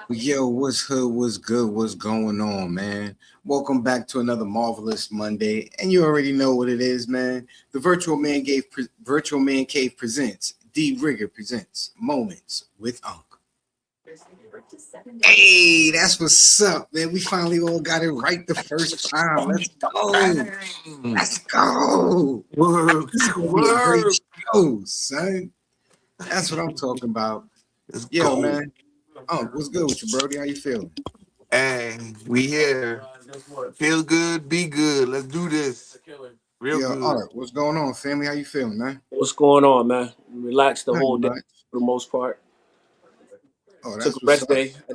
Yo, what's hood? What's good? What's going on, man? Welcome back to another marvelous Monday, and you already know what it is, man. The Virtual Man Cave presents Dee Rigga presents Moments with Unc. Hey, that's what's up, man. We finally all got it right the first time. Let's go. Let's go. Word, This is gonna be a great word. show, son. That's what I'm talking about. Let's Yo, go. man. Unc, what's good with you, Brody? How you feeling? Hey, we here. Feel good, be good. Let's do this. Real Yo, good. Art, what's going on, family? How you feeling, man? What's going on, man? Relaxed the whole Nothing day much. for the most part. Oh, Took a that's what's rest up. day. I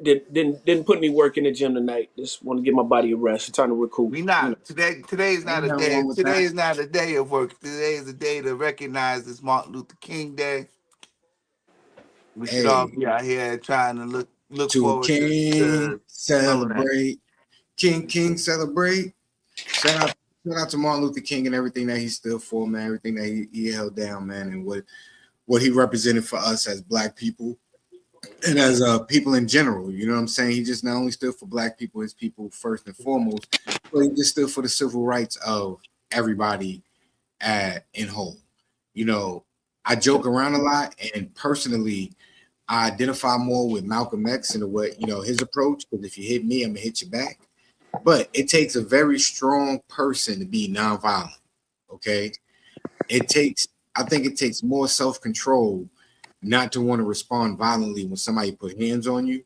didn't put any work in the gym tonight. Just want to give my body a rest. Trying to recoup. We not today. Today is not Ain't a nothing day. wrong with Today that. is not a day of work. Today is a day to recognize this Martin Luther King Day. We should all Hey, be out here trying to look to a forward king to some of that. celebrate. King celebrate. Shout out, shout out to Martin Luther King and everything that he stood for, man. Everything that he held down, man, and what he represented for us as Black people and as people in general. You know what I'm saying? He just not only stood for Black people, his people first and foremost, but he just stood for the civil rights of everybody in whole. You know, I joke around a lot, and personally, I identify more with Malcolm X and what his approach. Because if you hit me, I'm gonna hit you back. But it takes a very strong person to be nonviolent. Okay, it takes. I think it takes more self control not to want to respond violently when somebody put hands on you.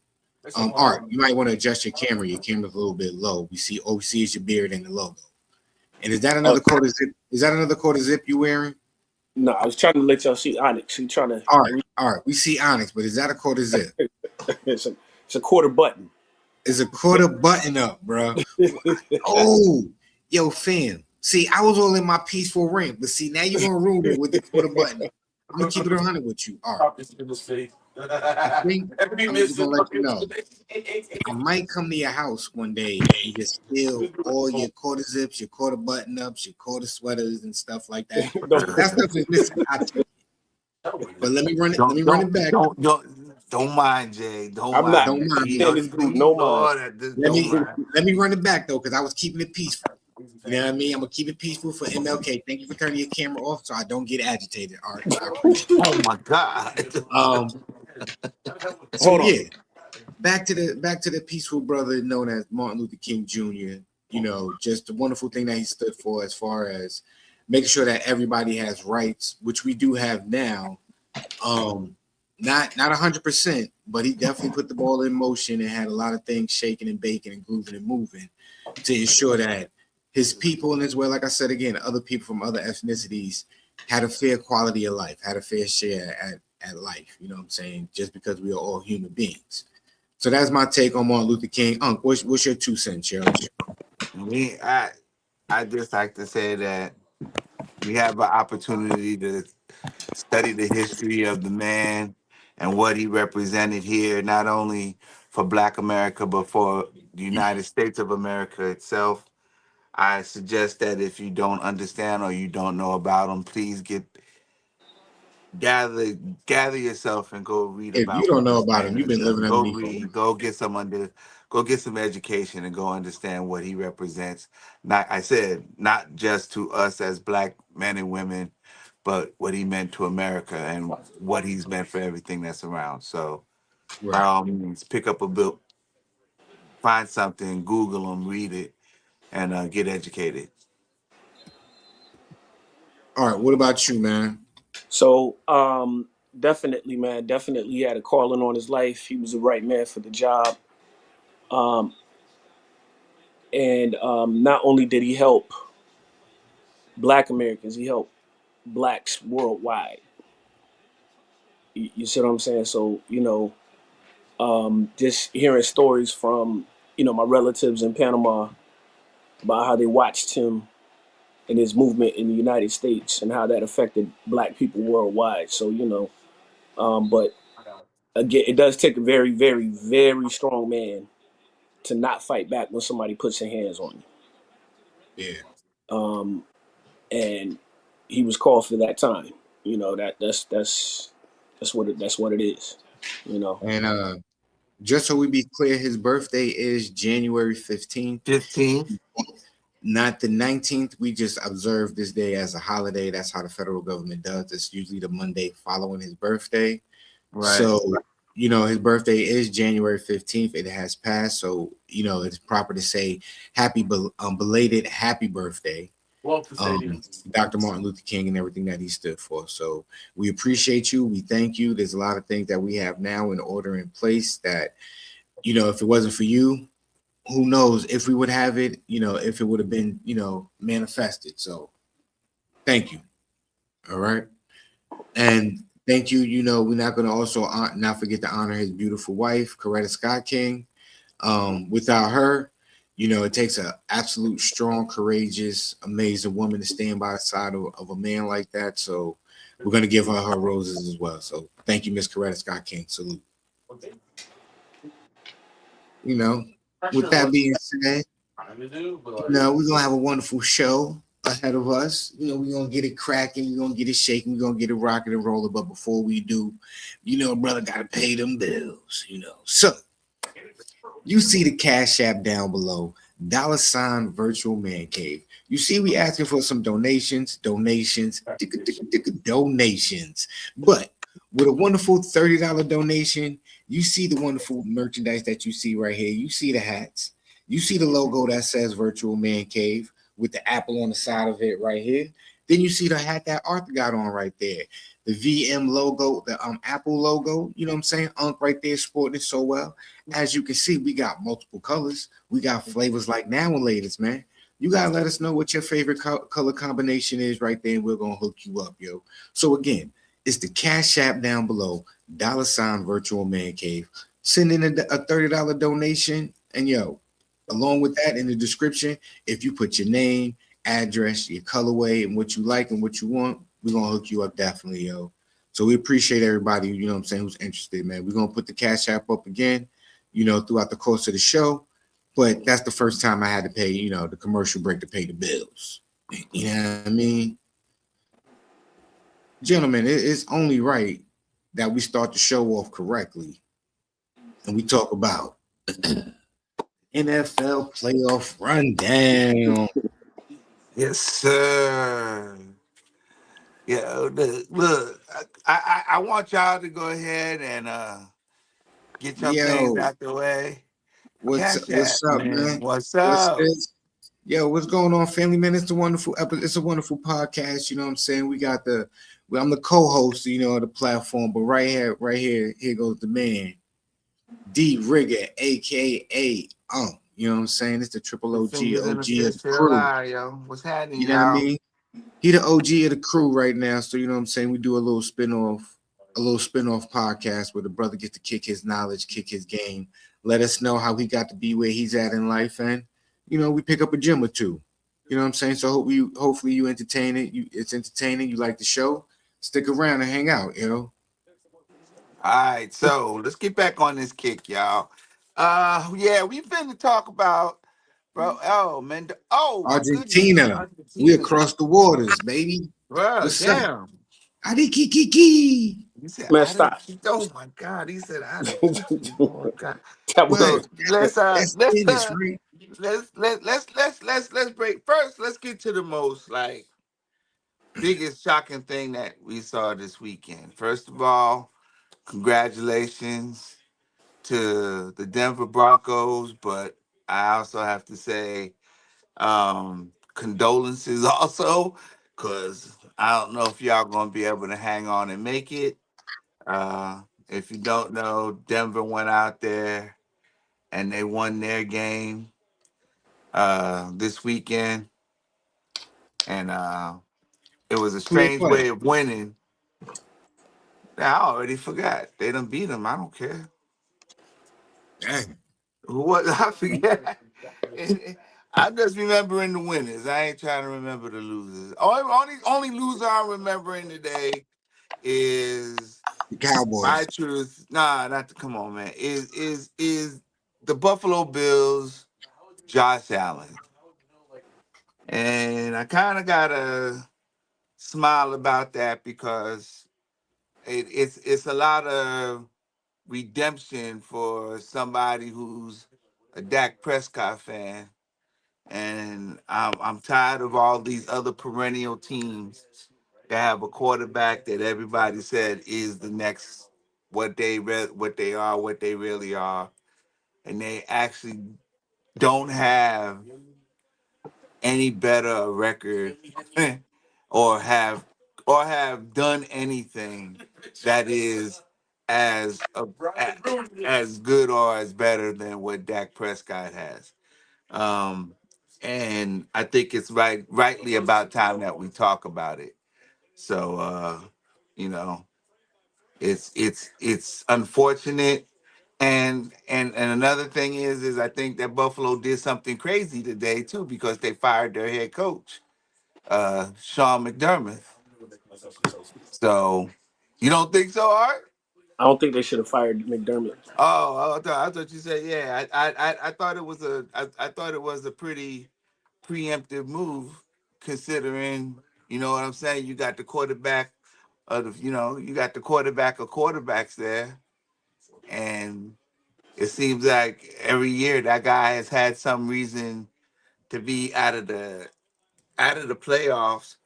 Art, you might want to adjust your camera. Your camera's a little bit low. We see OC is your beard and the logo. And is that Oh another quarter zip? Is that another quarter zip you wearing? no, I was trying to let y'all see Onyx. He trying to. All right. We see Onyx, but is that a quarter zip? It's a quarter button. It's a quarter button up, bro. Oh, yo, fam. See, I was all in my peaceful rant, but see, now you're gonna ruin it with the quarter button up. I'm gonna keep it 100 with you. All right. I think I'm just gonna let you know. I might come to your house one day and just steal all your quarter zips, your quarter button ups, your quarter sweaters, and stuff like that. If that stuff is missing, I take it. But let me run it. Let Don't me run it don't back. don't don't mind Jay. Don't I'm not. Don't mind. mind He, me. In oh, this you group, you no know mind. all that. Just Let don't me mind. let me run it back though, because I was keeping it peaceful. You know what I mean? I'm gonna keep it peaceful for MLK. Thank you for turning your camera off so I don't get agitated. All right, I appreciate Oh my God. it. So Hold on. yeah, back to the peaceful brother known as Martin Luther King Jr. You know, just the wonderful thing that he stood for as far as making sure that everybody has rights, which we do have now. Um, not 100%, but he definitely put the ball in motion and had a lot of things shaking and baking and grooving and moving to ensure that his people and as well, like I said again, other people from other ethnicities had a fair quality of life, had a fair share at life. You know what I'm saying? Just because we are all human beings. So that's my take on Martin Luther King. Unc, what's your 2 cents, yo? Me, I just like to say that we have an opportunity to study the history of the man and what he represented here, not only for Black America, but for the United States of America itself. I suggest that if you don't understand or you don't know about him, please gather gather yourself and go read If you about don't what know this about him, man you've has been done. living Go underneath a read, rock. go get some education and go understand what he represents. Not I said not just to us as Black men and women, but what he meant to America and what he's meant for everything that's around. So by Right. all means, pick up a book, find something, Google them, read it, and get educated. All right. What about you, man? So, definitely, man, definitely he had a calling on his life. He was the right man for the job. Um, and not only did he help Black Americans, he helped Blacks worldwide. You see what I'm saying? So, just hearing stories from, my relatives in Panama about how they watched him and his movement in the United States and how that affected black people worldwide. So, but again, it does take a very, very, very strong man to not fight back when somebody puts their hands on Yeah. you. And he was called for that time. That's what it is. You know. And just so we be clear, his birthday is January 15th, 15th. not the 19th. We just observe this day as a holiday. That's how the federal government does. It's usually the Monday following his birthday. Right. So, his birthday is January 15th. It has passed. So, it's proper to say belated happy birthday, Dr. Martin Luther King and everything that he stood for. So we appreciate you. We thank you. There's a lot of things that we have now in order in place that, if it wasn't for you, who knows if we would have it, if it would have been, manifested. So thank you. All right. And thank you. We're not going to also not forget to honor his beautiful wife, Coretta Scott King. Without her, it takes an absolute strong, courageous, amazing woman to stand by the side of a man like that. So we're going to give her roses as well. So thank you, Miss Coretta Scott King. Salute. With that being said, we're going to have a wonderful show ahead of us. We're going to get it cracking. We're going to get it shaking. We're going to get it rocking and rolling. But before we do, brother got to pay them bills, So you see the Cash App down below, $ Virtual Man Cave. You see, we asking for some donations. But with a wonderful $30 donation, you see the wonderful merchandise that you see right here. You see the hats. You see the logo that says Virtual Man Cave with the apple on the side of it right here. Then you see the hat that Arthur got on right there. The VM logo, the Apple logo, you know what I'm saying? Unc right there sporting it so well. As you can see, we got multiple colors. We got flavors like now and latest, man. You gotta let us know what your favorite color combination is right there, and we're gonna hook you up, yo. So again, it's the Cash App down below, $ Virtual Man Cave. Send in a $30 donation, and along with that in the description, if you put your name, address, your colorway, and what you like and what you want, we're gonna hook you up definitely, yo. So we appreciate everybody, who's interested, man. We're gonna put the Cash App up again, throughout the course of the show. But that's the first time I had to pay, the commercial break to pay the bills. You know what I mean? Gentlemen, it's only right that we start the show off correctly. And we talk about NFL playoff rundown. Yes, sir. Yeah, look, I want y'all to go ahead and get your things Yo, out the way. what's Cash what's App, up, man. man? What's What's up? this? Yo, what's going on, family man? It's a wonderful episode. It's a wonderful podcast. You know what I'm saying? I'm the co-host, of the platform, but here goes the man, Dee Rigga, aka You know what I'm saying? It's the triple The OG, fingers in the OG of fish the still crew. lie, yo. What's happening, You know what I y'all? mean? He the OG of the crew right now. So you know what I'm saying? We do a little spin-off podcast where the brother gets to kick his knowledge, kick his game, let us know how he got to be where he's at in life, and we pick up a gem or two. You know what I'm saying? So hopefully you entertain it. It's entertaining. You like the show. Stick around and hang out, All right, so let's get back on this kick, y'all. Yeah, we finna talk about, bro. Oh man, oh my goodness, Argentina. We Argentina, across the waters, baby. bro. What's up? Damn. Adi Kiki. He said, Man, I didn't stop. keep. Oh my God. He said, I didn't keep. Oh my God. That was So What? let's That's tennis, right? let's break first. Let's get to the most like biggest shocking thing that we saw this weekend. First of all, congratulations to the Denver Broncos, but I also have to say condolences also, because I don't know if y'all gonna be able to hang on and make it. If you don't know, Denver went out there and they won their game this weekend, and it was a Who they strange play? way of winning. I already forgot. They done beat them. I don't care. Dang. Who was I forget? I'm just remembering the winners. I ain't trying to remember the losers. Only loser I'm remembering today is The my Cowboys. truth. Nah, not to come on, man. Is the Buffalo Bills, Josh Allen. And I kind of got a smile about that because it's a lot of redemption for somebody who's a Dak Prescott fan, and I'm tired of all these other perennial teams that have a quarterback that everybody said is the next what they are, what they really are, and they actually don't have any better record or have done anything that is as as good or as better than what Dak Prescott has. Um, and I think it's rightly about time that we talk about it. So you know, it's unfortunate. And another thing is I think that Buffalo did something crazy today too because they fired their head coach, Sean McDermott. So you don't think so, Art? I don't think they should have fired McDermott. Oh, I thought you said yeah. I thought it was I thought it was a pretty preemptive move, considering you know what I'm saying. You got the quarterback of the, you got the quarterback of quarterbacks there, and it seems like every year that guy has had some reason to be out of the playoffs,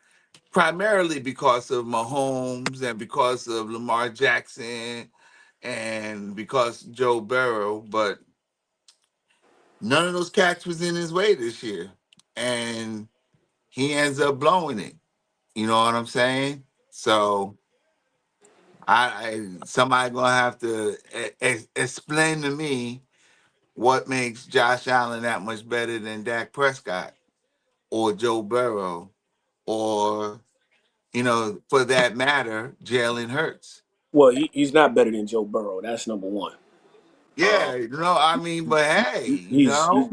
primarily because of Mahomes and because of Lamar Jackson and because Joe Burrow, but none of those cats was in his way this year, and he ends up blowing it. You know what I'm saying? So I somebody gonna have to explain to me what makes Josh Allen that much better than Dak Prescott or Joe Burrow or for that matter, Jalen Hurts. Well, he's not better than Joe Burrow. That's number one. Yeah, I mean, but hey, He's not.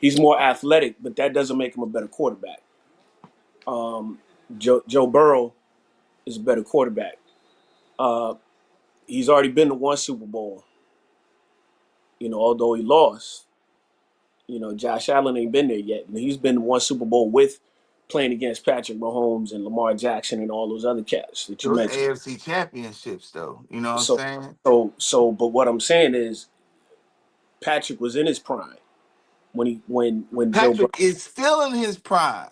He's more athletic, but that doesn't make him a better quarterback. Joe Burrow is a better quarterback. Uh, he's already been to one Super Bowl. Although he lost. Josh Allen ain't been there yet, and he's been to one Super Bowl with playing against Patrick Mahomes and Lamar Jackson and all those other cats that you those mentioned. AFC championships, though. You know what I'm So, saying? but what I'm saying is Patrick was in his prime when Joe Burrow. Patrick is still in his prime.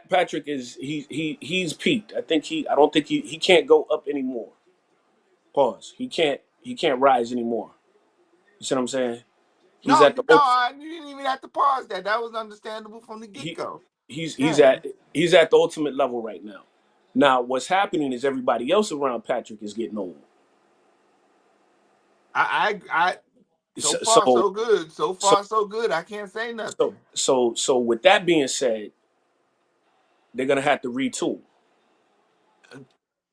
Patrick is he's peaked. I don't think he can't go up anymore. Pause. He can't rise anymore. You see what I'm saying? He's No, at the ult- you didn't even have to pause that. That was understandable from the get he go. he's he's Yeah, at he's at the ultimate level right now. Now what's happening is everybody else around Patrick is getting old. I so So far so so good. So so far so good. I can't say so nothing. so with that being said, they're gonna have to retool.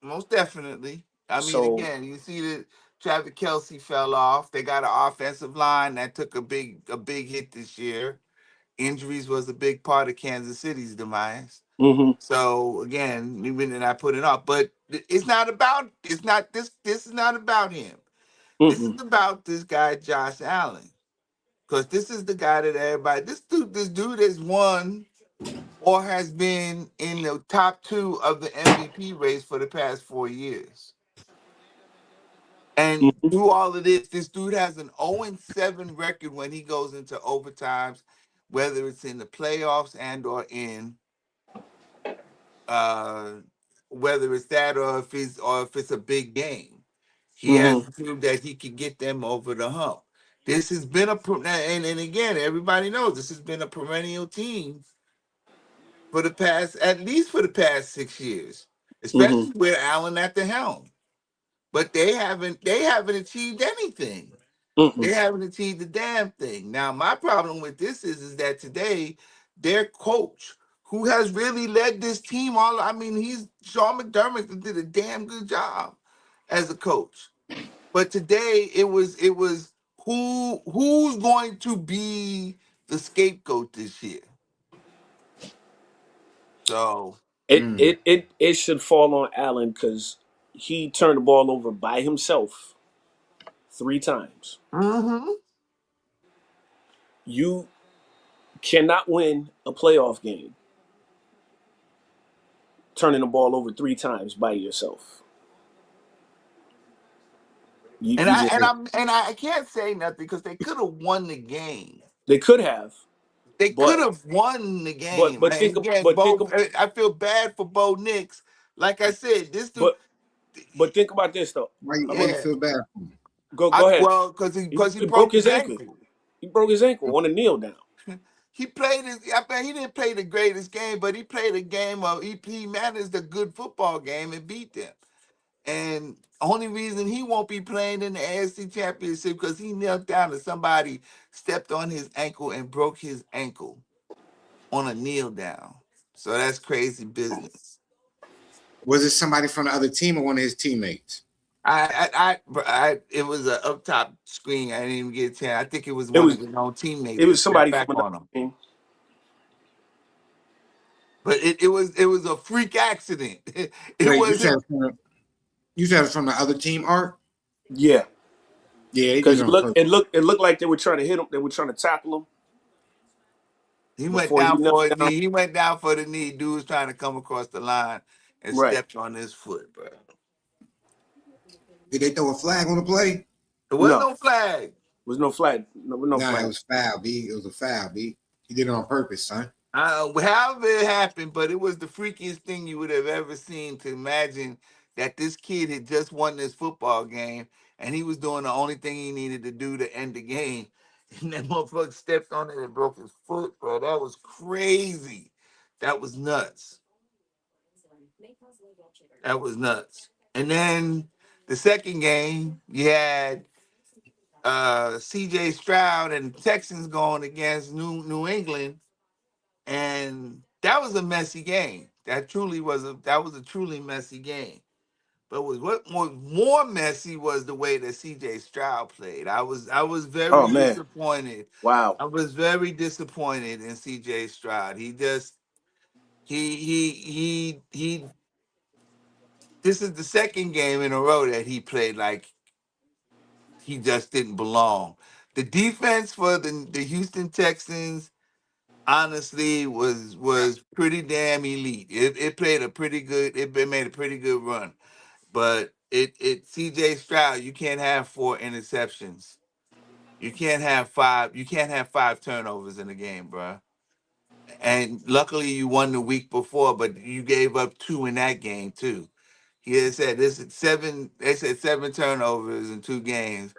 Most definitely. I mean, So again, you see that Travis Kelsey fell off. They got an offensive line that took a big hit this year. Injuries was a big part of Kansas City's demise. mm-hmm, So again, even then I put it off, but it's not this is not about him. This mm-hmm, is about this guy Josh Allen, because this is the guy that everybody this dude has won or has been in the top two of the MVP race for the past 4 years. And mm-hmm, through all of this dude has an 0-7 record when he goes into overtimes, whether it's in the playoffs and or in uh whether it's that or if it's a big game. He has mm-hmm, proved that he can get them over the hump. This has been and again, everybody knows this has been a perennial team for the past, at least for the past 6 years, mm-hmm, especially with Allen at the helm. But they haven't achieved anything. mm-hmm, They haven't achieved the damn thing. Now, my problem with this is that today, their coach, who has really led this team I mean, he's Sean McDermott did a damn good job as a coach. But today it was who's going to be the scapegoat this year. So It should fall on Allen because he turned the ball over by himself 3 times. mm-hmm. You cannot win a playoff game turning the ball over 3 times by yourself. and You I just and I'm and I can't say nothing because they could have won the game. They could have, They could but have won the but game. but And think again, but think Bo, I feel bad for Bo Nix. Like I said, this dude, but but think about this though. I why you mean, yeah. feel bad for him? go ahead. Well, because he He broke broke his his ankle. ankle. He broke his ankle on a kneel down. He played his. I bet he didn't play the greatest game, but he played a game of. He managed a good football game and beat them. And only reason he won't be playing in the AFC Championship because he knelt down and somebody stepped on his ankle and broke his ankle on a kneel down. So that's crazy business. Was it somebody from the other team or one of his teammates? It was a up top screen. I didn't even get a chance. I think it was It one was of his own it teammates that was stepped somebody from back another on him. team. But it was a freak accident. It Wait, wasn't. you said it's from the other team, Art? Yeah, Yeah, he did because it on purpose. it looked like they were trying to hit him. They were trying to tackle him He went before he down knelt for a down. knee. He went down for the knee. Dude was trying to come across the line and Right. stepped on his foot, bro. Did they throw a flag on the play? There was No, no flag. was no flag. No Nah, it flag. was foul, B. It was a foul, B. He did it on purpose, son. However it happened, but it was the freakiest thing you would have ever seen to imagine that this kid had just won this football game and he was doing the only thing he needed to do to end the game. And that motherfucker stepped on it and broke his foot, bro. That was crazy. That was nuts. That was nuts. And then the second game, you had CJ Stroud and the Texans going against New England, and that was a messy game. That was a truly messy game. But what more messy was the way that CJ Stroud played. I was very Oh man. disappointed. Wow. I was very disappointed in CJ Stroud. He just he this is the second game in a row that he played like he just didn't belong. The defense for the Houston Texans honestly was pretty damn elite. It played a pretty good. It made a pretty good run, but it CJ Stroud, you can't have 4 interceptions. You can't have five. You can't have 5 turnovers in a game, bro. And luckily you won the week before, but you gave up 2 in that game too. He had said this is 7. They said 7 turnovers in 2 games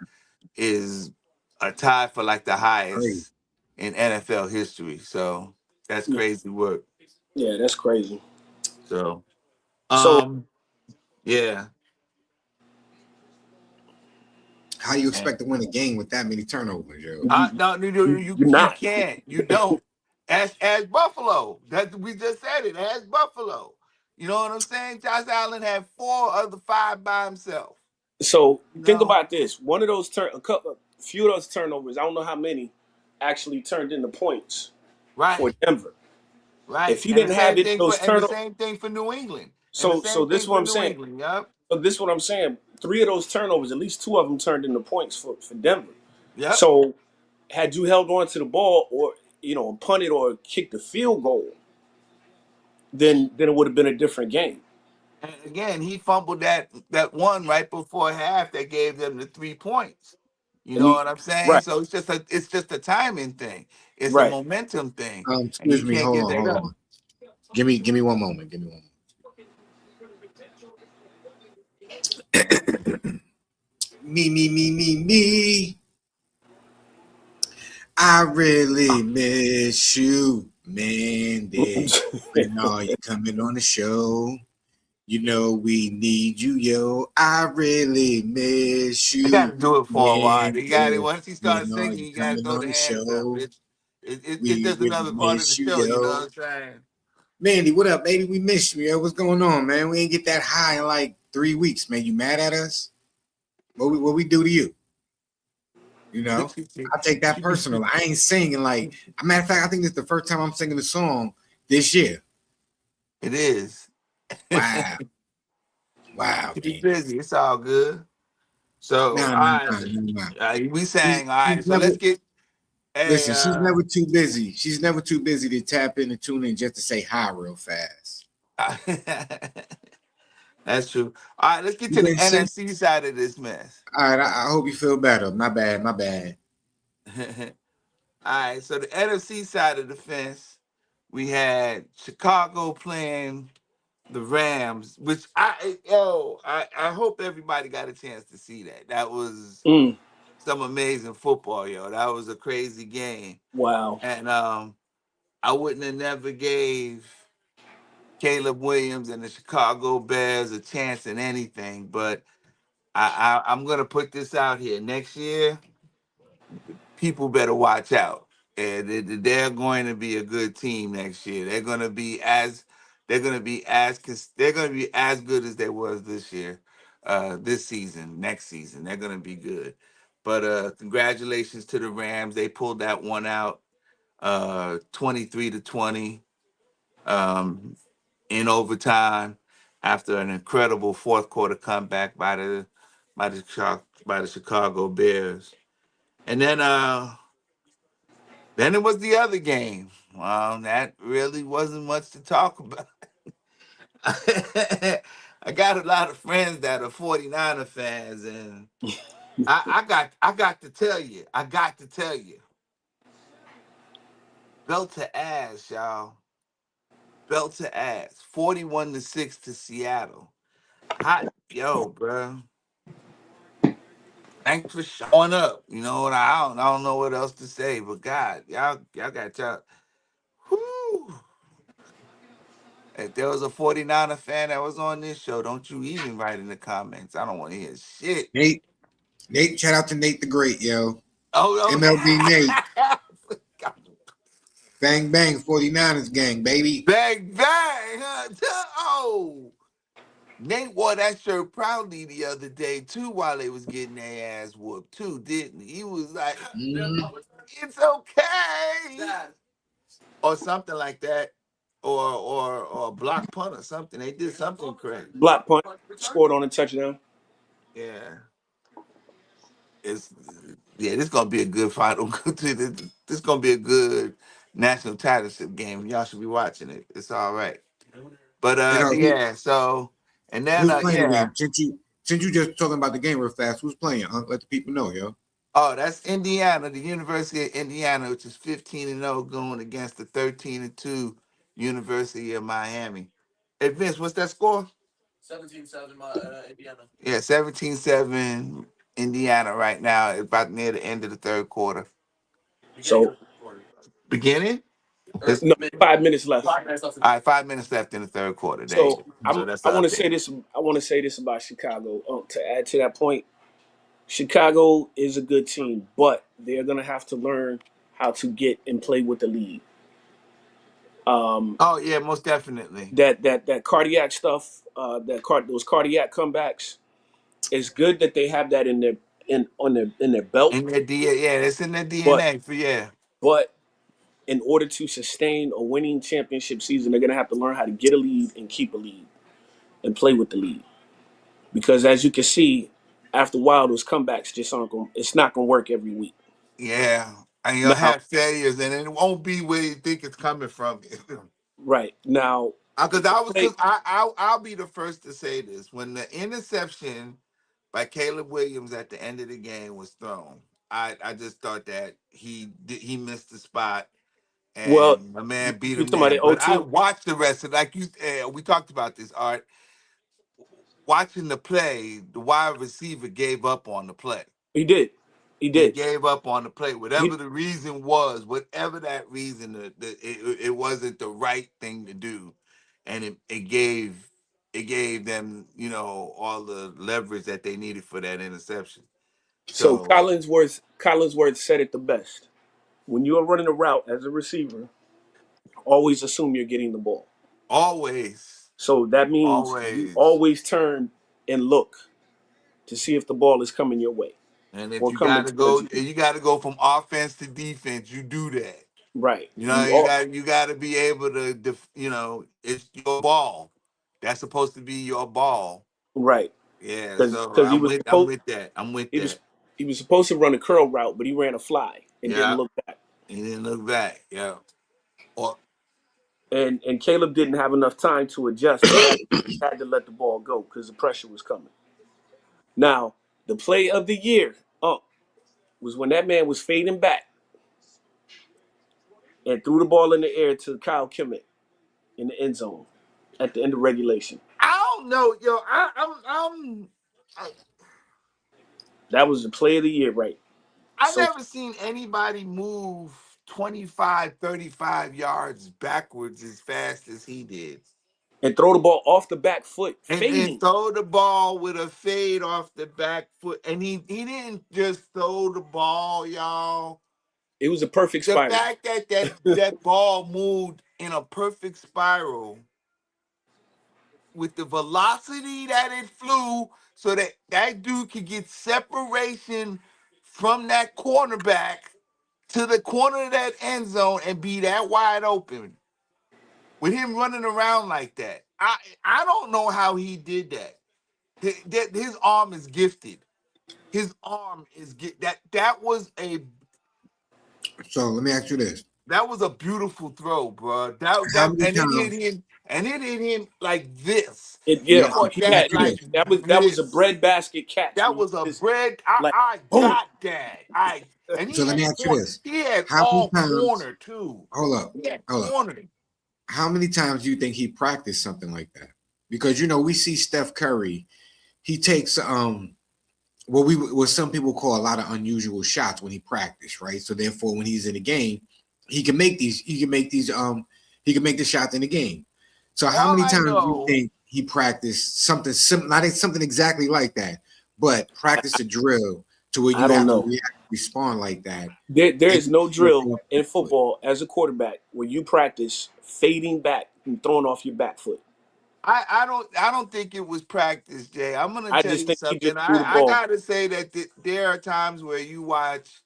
is a tie for like the Crazy. highest in NFL history. So that's Yeah, crazy work. yeah, that's crazy. So So yeah. How you And, expect to win a game with that many turnovers, yo? no, you you're not. can't. You don't. As Buffalo. That we just said it. As Buffalo. You know what I'm saying? Josh Allen had 4 of the 5 by himself. So You think know? about this. One of those a few of those turnovers. I don't know how many actually turned into points for Right. Denver. Right. If he didn't have it, those The turnovers. same thing for New England. And the So same this is thing what for I'm New saying. England. Yep. So this is what I'm saying. 3 of those turnovers, at least 2 of them turned into points for Denver. Yep. So had you held on to the ball or punted or kicked a field goal, then it would have been a different game. And again, he fumbled that one right before half that gave them the 3 points. You And know he what I'm saying? right, So it's just a timing thing. It's a right. momentum thing, and Excuse you me, can't get that hold up. on. Give me one moment. Give me one moment. Me. I really miss you, Mandy. When are you coming on the show? You know we need you, yo. I really miss I got to you, do it for a while. You got it. Mandy. Once he starts When are singing, you you got to coming throw on the the hands up. show? It's We just really another part of the miss you, show. You know what yo. I'm saying? Mandy, what up, baby? We miss you, yo. What's going on, man? We ain't get that high in like 3 weeks, man. You mad at us? What we do to you? You know, I take that personal. I ain't singing like. A matter of fact, I think this is the first time I'm singing the song this year. It is. Wow, wow, Keep King. busy. It's all good. So, Nah, all nah, right. nah, nah, nah. We She's, sang, all she's right. So never let's get, hey, listen. She's never too busy. She's never too busy to tap in and tune in just to say hi real fast. that's true. All right, let's get You to the been sick? NFC side of this mess. All right. I hope you feel better. My bad. My bad. All right, so the NFC side of the fence, we had Chicago playing the Rams, which I hope everybody got a chance to see that. That was Mm, some amazing football, yo. That was a crazy game. wow. And I wouldn't have never gave Caleb Williams and the Chicago Bears a chance in anything, but I'm gonna put this out here. Next year, people better watch out. And they're going to be a good team next year. They're gonna be as good as they was this year, this season, next season. They're gonna be good. But congratulations to the Rams. They pulled that one out, 23-20, um, in overtime after an incredible fourth quarter comeback by the Chicago Bears. And then it was the other game. That really wasn't much to talk about. I got a lot of friends that are 49er fans, and I got to tell you, belt to ass, y'all. Belt to ass. 41-6 to Seattle. Hot bro. Thanks for showing up. You know what? I don't know what else to say, but God, y'all got y'all. Whew. If there was a 49er fan that was on this show, don't you even write in the comments. I don't want to hear shit. Nate. Shout out to Nate the Great, yo. Oh, MLB Nate. oh. Bang bang. 49ers gang, baby. Bang, bang. Huh? Oh. Nate wore that shirt proudly the other day, too, while they was getting their ass whooped, too, didn't he? He was like, Mhm. it's okay. Or something like that. Or block punt or something. They did something crazy. Block punt. Scored on a touchdown. Yeah. It's this gonna be a good final. This gonna be a good national titleship game. Y'all should be watching it. It's all right. But And yeah. So and then who's playing the yeah. game? Since you just talking about the game real fast, who's playing? Let the people know, yo. Oh, that's Indiana, the University of Indiana, which is 15-0, going against the 13-2 University of Miami. Hey Vince, what's that score? 17-7, Indiana. Yeah, 17-7 Indiana right now. It's about near the end of the third quarter. So Beginning? It's, no, 5 minutes left. all right, 5 minutes left in the third quarter. There you So go. So that's I the want to say update. this. I want to say this about Chicago. To add to that point, Chicago is a good team, but they're gonna have to learn how to get and play with the lead. Oh yeah, most definitely. That cardiac stuff, those cardiac comebacks. It's good that they have that in their belt, In their yeah, it's in their but DNA for yeah. but in order to sustain a winning championship season, they're gonna have to learn how to get a lead and keep a lead and play with the lead. Because as you can see, after a while, those comebacks just aren't going. It's not going to work every week. Yeah. And you'll Now, have failures and it won't be where you think it's coming from. right now, Because the I was, play. because I'll be the first to say this. When the interception by Caleb Williams at the end of the game was thrown, I just thought that he missed the spot Well, and a man beat you're him talking about there. the But I OT. watched the rest of, like you, we talked about this, Art. Watching the play, the wide receiver gave up on the play. He did. He He did. gave up on the play, whatever He, the reason was, whatever that reason, it wasn't the right thing to do, and it gave them all the leverage that they needed for that interception. so So Collinsworth said it the best. When you are running a route as a receiver, always assume you're getting the ball. always, So that means you always, always turn and look to see if the ball is coming your way. And if or you coming gotta towards go, you. you gotta go from offense to defense. You do that. Right. You know, you got to be able to, you know, it's your ball. That's supposed to be your ball. Right. Yeah. So Because I'm with that. I'm with he was that. he was supposed to run a curl route, but he ran a fly and didn't Yeah. look back. He didn't look back. Yeah. Or And Caleb didn't have enough time to adjust. He had to let the ball go because the pressure was coming. Now, the play of the year was when that man was fading back and threw the ball in the air to Kyle Kimmett in the end zone at the end of regulation. I don't know, yo. I That was the play of the year, right? I So never seen anybody move 25, 35 yards backwards as fast as he did. and throw the ball off the back foot, And fading. throw the ball with a fade off the back foot. And he didn't just throw the ball, y'all. It was a perfect The spiral. fact that that ball moved in a perfect spiral with the velocity that it flew, so that that dude could get separation from that cornerback to the corner of that end zone and be that wide open with him running around like that. I don't know how he did that. His arm is gifted. His arm is that was a So let me ask you this: that was a beautiful throw, bro. That How many and it hit times? him, and it hit him like this. He Yeah, Yeah, caught he let me that ask had you like this. that was a this. breadbasket catch That where you was a just bread. like I boom. got that. And So let me ask you this: he had How many all times? corner too. Hold up, He had hold up. corner. How many times do you think he practiced something like that? Because we see Steph Curry. He takes what some people call a lot of unusual shots when he practiced, right? So therefore, when he's in the game, he can make these. He can make the shots in the game. So how All many I times do you know, think he practiced something not something exactly like that, but practice a drill to where I you don't have to know. react, respond like that, There and is no you drill throw off in your foot? football as a quarterback where you practice fading back and throwing off your back foot. I don't think it was practice, Jay. I'm gonna I tell just you think he just something. threw the I ball. gotta say that there are times where you watch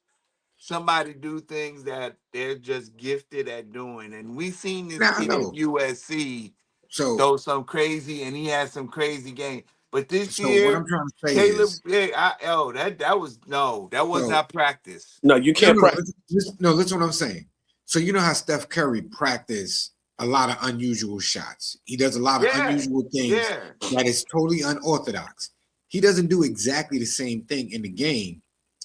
somebody do things that they're just gifted at doing, and we seen this Now I kid at know. USC So throw some crazy, and he had some crazy game. But this so what year, I'm trying to say Caleb, is that was no, that was so not practice. No, you no, can't no, no. practice. Listen what I'm saying. So you know how Steph Curry practice a lot of unusual shots. He does a lot of Yeah, unusual things yeah. that is totally unorthodox. He doesn't do exactly the same thing in the game,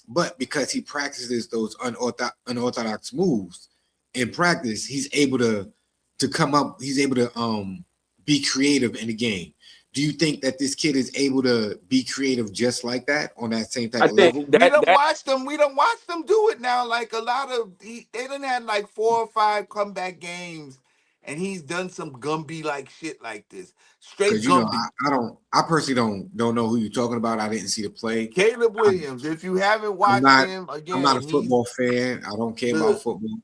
but because he practices those unorthodox moves in practice, he's able to come up. He's able to be creative in the game. Do you think that this kid is able to be creative just like that on that same type I of think level? We that don't that watch them. We don't watch them do it now. Like a lot of they done had like 4 or 5 comeback games, and he's done some Gumby like shit like this. Straight Because Gumby. I don't I personally don't know who you're talking about. I didn't see the play. Caleb I'm, Williams. If you haven't I'm watched not him I'm not a again, he's football fan. I don't care about the football.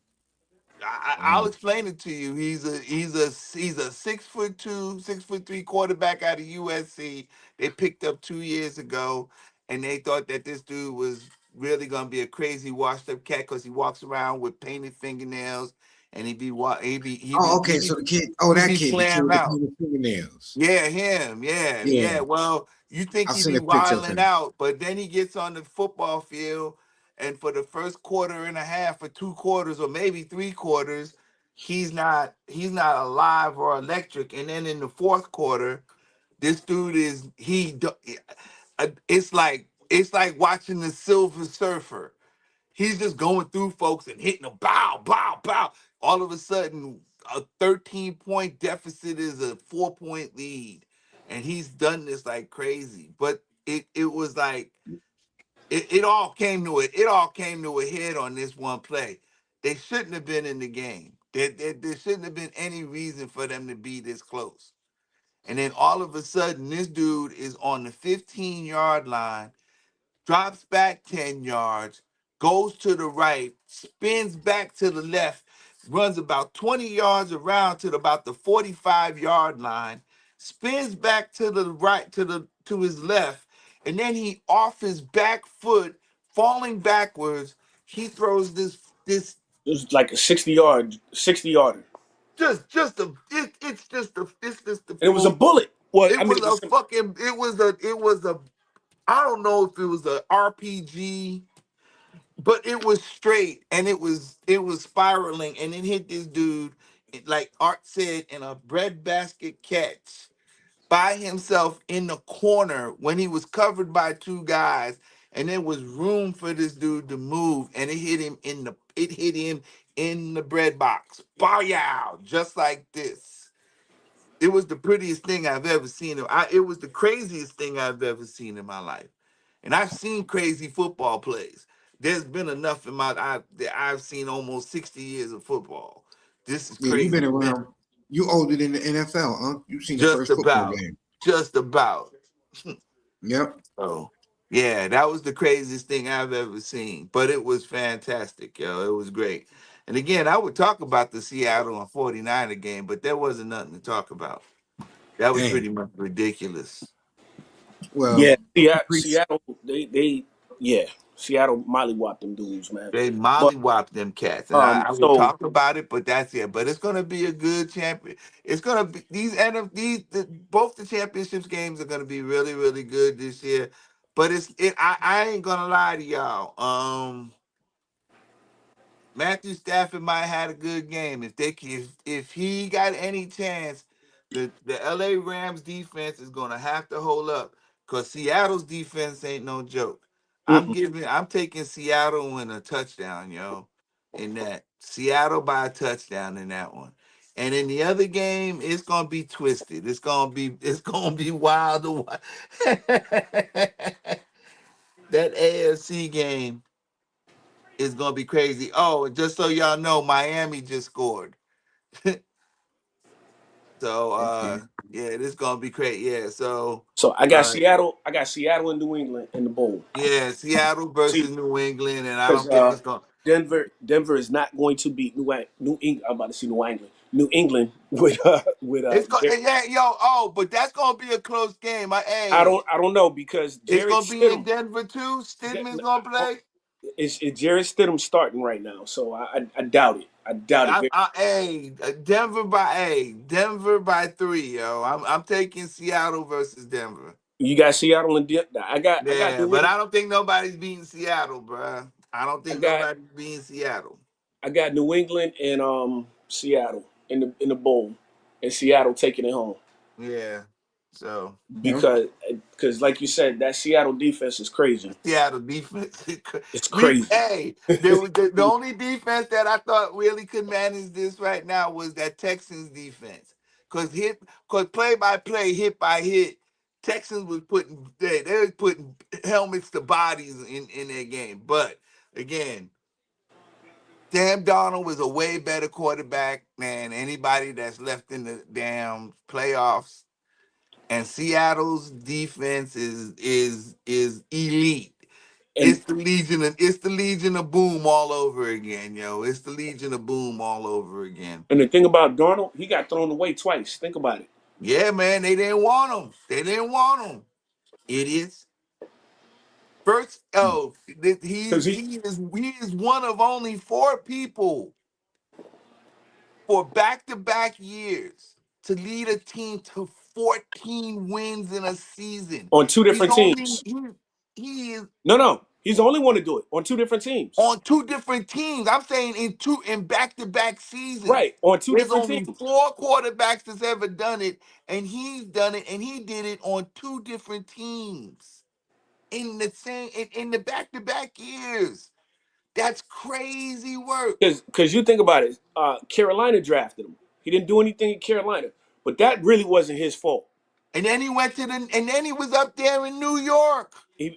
I'll Um, explain it to you. He's a 6'2", 6'3" quarterback out of USC. They picked up 2 years ago, and they thought that this dude was really gonna be a crazy washed up cat because he walks around with painted fingernails, and oh, okay. So the kid, he that be kid, the kid playing with the out. painted fingernails. Yeah, him. Yeah, Yeah, yeah. Well, you think I've he seen be a picture of wilding him. out, but then he gets on the football field, and for the first quarter and a half, or 2 quarters, or maybe 3 quarters, he's not alive or electric. And then in the fourth quarter, this dude is it's like watching the Silver Surfer. He's just going through folks and hitting them, bow, bow, bow. All of a sudden, a 13-point deficit is a 4-point lead. And he's done this like crazy. But it was like it all came to a head on this one play. They shouldn't have been in the game. There shouldn't have been any reason for them to be this close. And then all of a sudden, this dude is on the 15-yard line, drops back 10 yards, goes to the right, spins back to the left, runs about 20 yards around to about the 45-yard line, spins back to the right to his left, and then he off his back foot falling backwards. He throws this It was like a 60 yarder. it's just the And it was a most. bullet. Well, It I mean, was it a was fucking. It was a. I don't know if it was a RPG, but it was straight and it was spiraling and it hit this dude, like Art said, in a breadbasket catch by himself in the corner when he was covered by two guys, and there was room for this dude to move, and it hit him in the bread box. Bow yow, just like this. It was the prettiest thing I've ever seen. It was the craziest thing I've ever seen in my life. And I've seen crazy football plays. There's been enough in I've seen almost 60 years of football. This is Yeah, you've been crazy, man. around. You older than the NFL, huh? You've seen the Just first football about. game. Just about. Yep. So yeah, that was the craziest thing I've ever seen. But it was fantastic, yo. It was great. And again, I would talk about the Seattle and 49er game, but there wasn't nothing to talk about. That was Damn. pretty much ridiculous. Well, yeah, yeah. preach. Seattle, yeah, Seattle mollywopped them dudes, man. They But mollywop them cats, and I would so talk about it, but that's it. But it's gonna be a good champion. It's gonna be both the championships games are gonna be really, really good this year. But I ain't gonna lie to y'all. Matthew Stafford might have had a good game. If he got any chance, the LA Rams defense is gonna have to hold up because Seattle's defense ain't no joke. mm-mm. I'm taking Seattle in a touchdown, yo. In that Seattle by a touchdown in that one. And in the other game, it's gonna be twisted. It's gonna be wild. That AFC game is gonna be crazy. Oh, and just so y'all know, Miami just scored. So Okay. yeah, this gonna be crazy. Yeah, so So I got uh Seattle. I got Seattle and New England in the bowl. yeah, Seattle See, versus New England, and I because don't think it's gonna. Denver is not going to beat New England. I'm about to see New England. New England with It's going yeah, yo, oh, but that's gonna be a close game. Hey, I don't know because it's Jared gonna be in Stidham Denver too. Stidman's gonna play. is Jared Stidham starting right now. So I doubt it. I doubt it. Denver by 3, yo. I'm taking Seattle versus Denver. You got Seattle and I got Yeah, New but England. I don't think nobody's beating Seattle, bruh. I don't I think got nobody's beating Seattle. I got New England and Seattle in the bowl, and Seattle taking it home Yeah. So Yeah. because like you said, that Seattle defense is crazy. Seattle defense. It's crazy. There was the only defense that I thought really could manage this right now was that Texans defense. Cause play by play, hit by hit, Texans was they was putting helmets to bodies in their game. But again, Sam Donald was a way better quarterback than anybody that's left in the damn playoffs. And Seattle's defense is elite. and It's the Legion of Boom all over again, yo. It's the Legion of Boom all over again. and the thing about Darnold, he got thrown away twice. Think about it. Yeah, man, they didn't want him. They didn't want him. Idiots. First, Because he is one of only 4 people for back-to-back years to lead a team to 14 wins in a season. on two He's different only teams. he is No. He's the only one to do it on two different teams. on 2 different teams. I'm saying in back-to-back seasons. Right. On two There's different only teams. 4 quarterbacks that's ever done it, and he's done it, and he did it on 2 different teams in the back-to-back years. That's crazy work. Because you think about it, Carolina drafted him. He didn't do anything in Carolina, but that really wasn't his fault. And then and then he was up there in New York.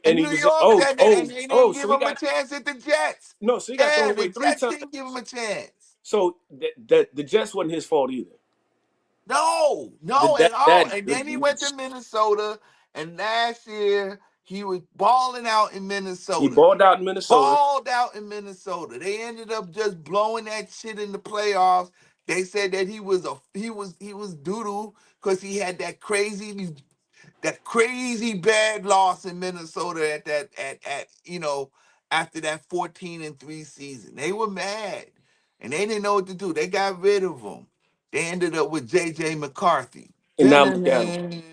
And He New was York said that, and they didn't give so he him a got chance at the Jets. no, so he got thrown Yeah, the away three Jets times. didn't give him a chance. So the Jets wasn't his fault either. No, The, no, that at all. that And then he went to Minnesota, and last year he was balling out in he Minnesota. balled out in Minnesota. Balled out in Minnesota. They ended up just blowing that shit in the playoffs. They said that he was doodle because he had that crazy bad loss in Minnesota at after that 14-3 season. They were mad, and they didn't know what to do. They got rid of him. They ended up with J.J. McCarthy. And now look at him.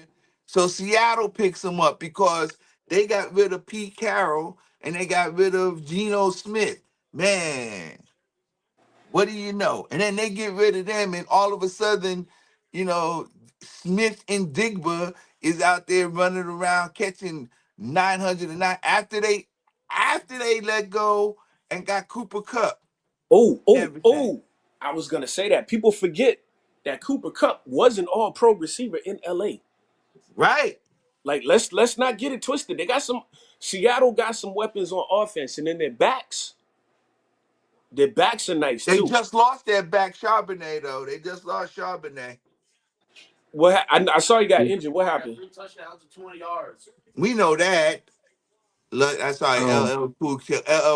So Seattle picks him up because they got rid of Pete Carroll and they got rid of Geno Smith. Man, what do you know? And then they get rid of them, and all of a sudden, you know, Smith and Digba is out there running around catching 909 after they let go and got Cooper Cup Oh, and oh, everything. oh. I was gonna say that. People forget that Cooper Cup was an all pro receiver in LA. Right. Like let's not get it twisted. They got some Seattle got some weapons on offense, and then their backs are nice They too. just lost their back Charbonnet, though. They just lost Charbonnet. I saw he got injured. What happened? We know that. Look, I saw Um, LL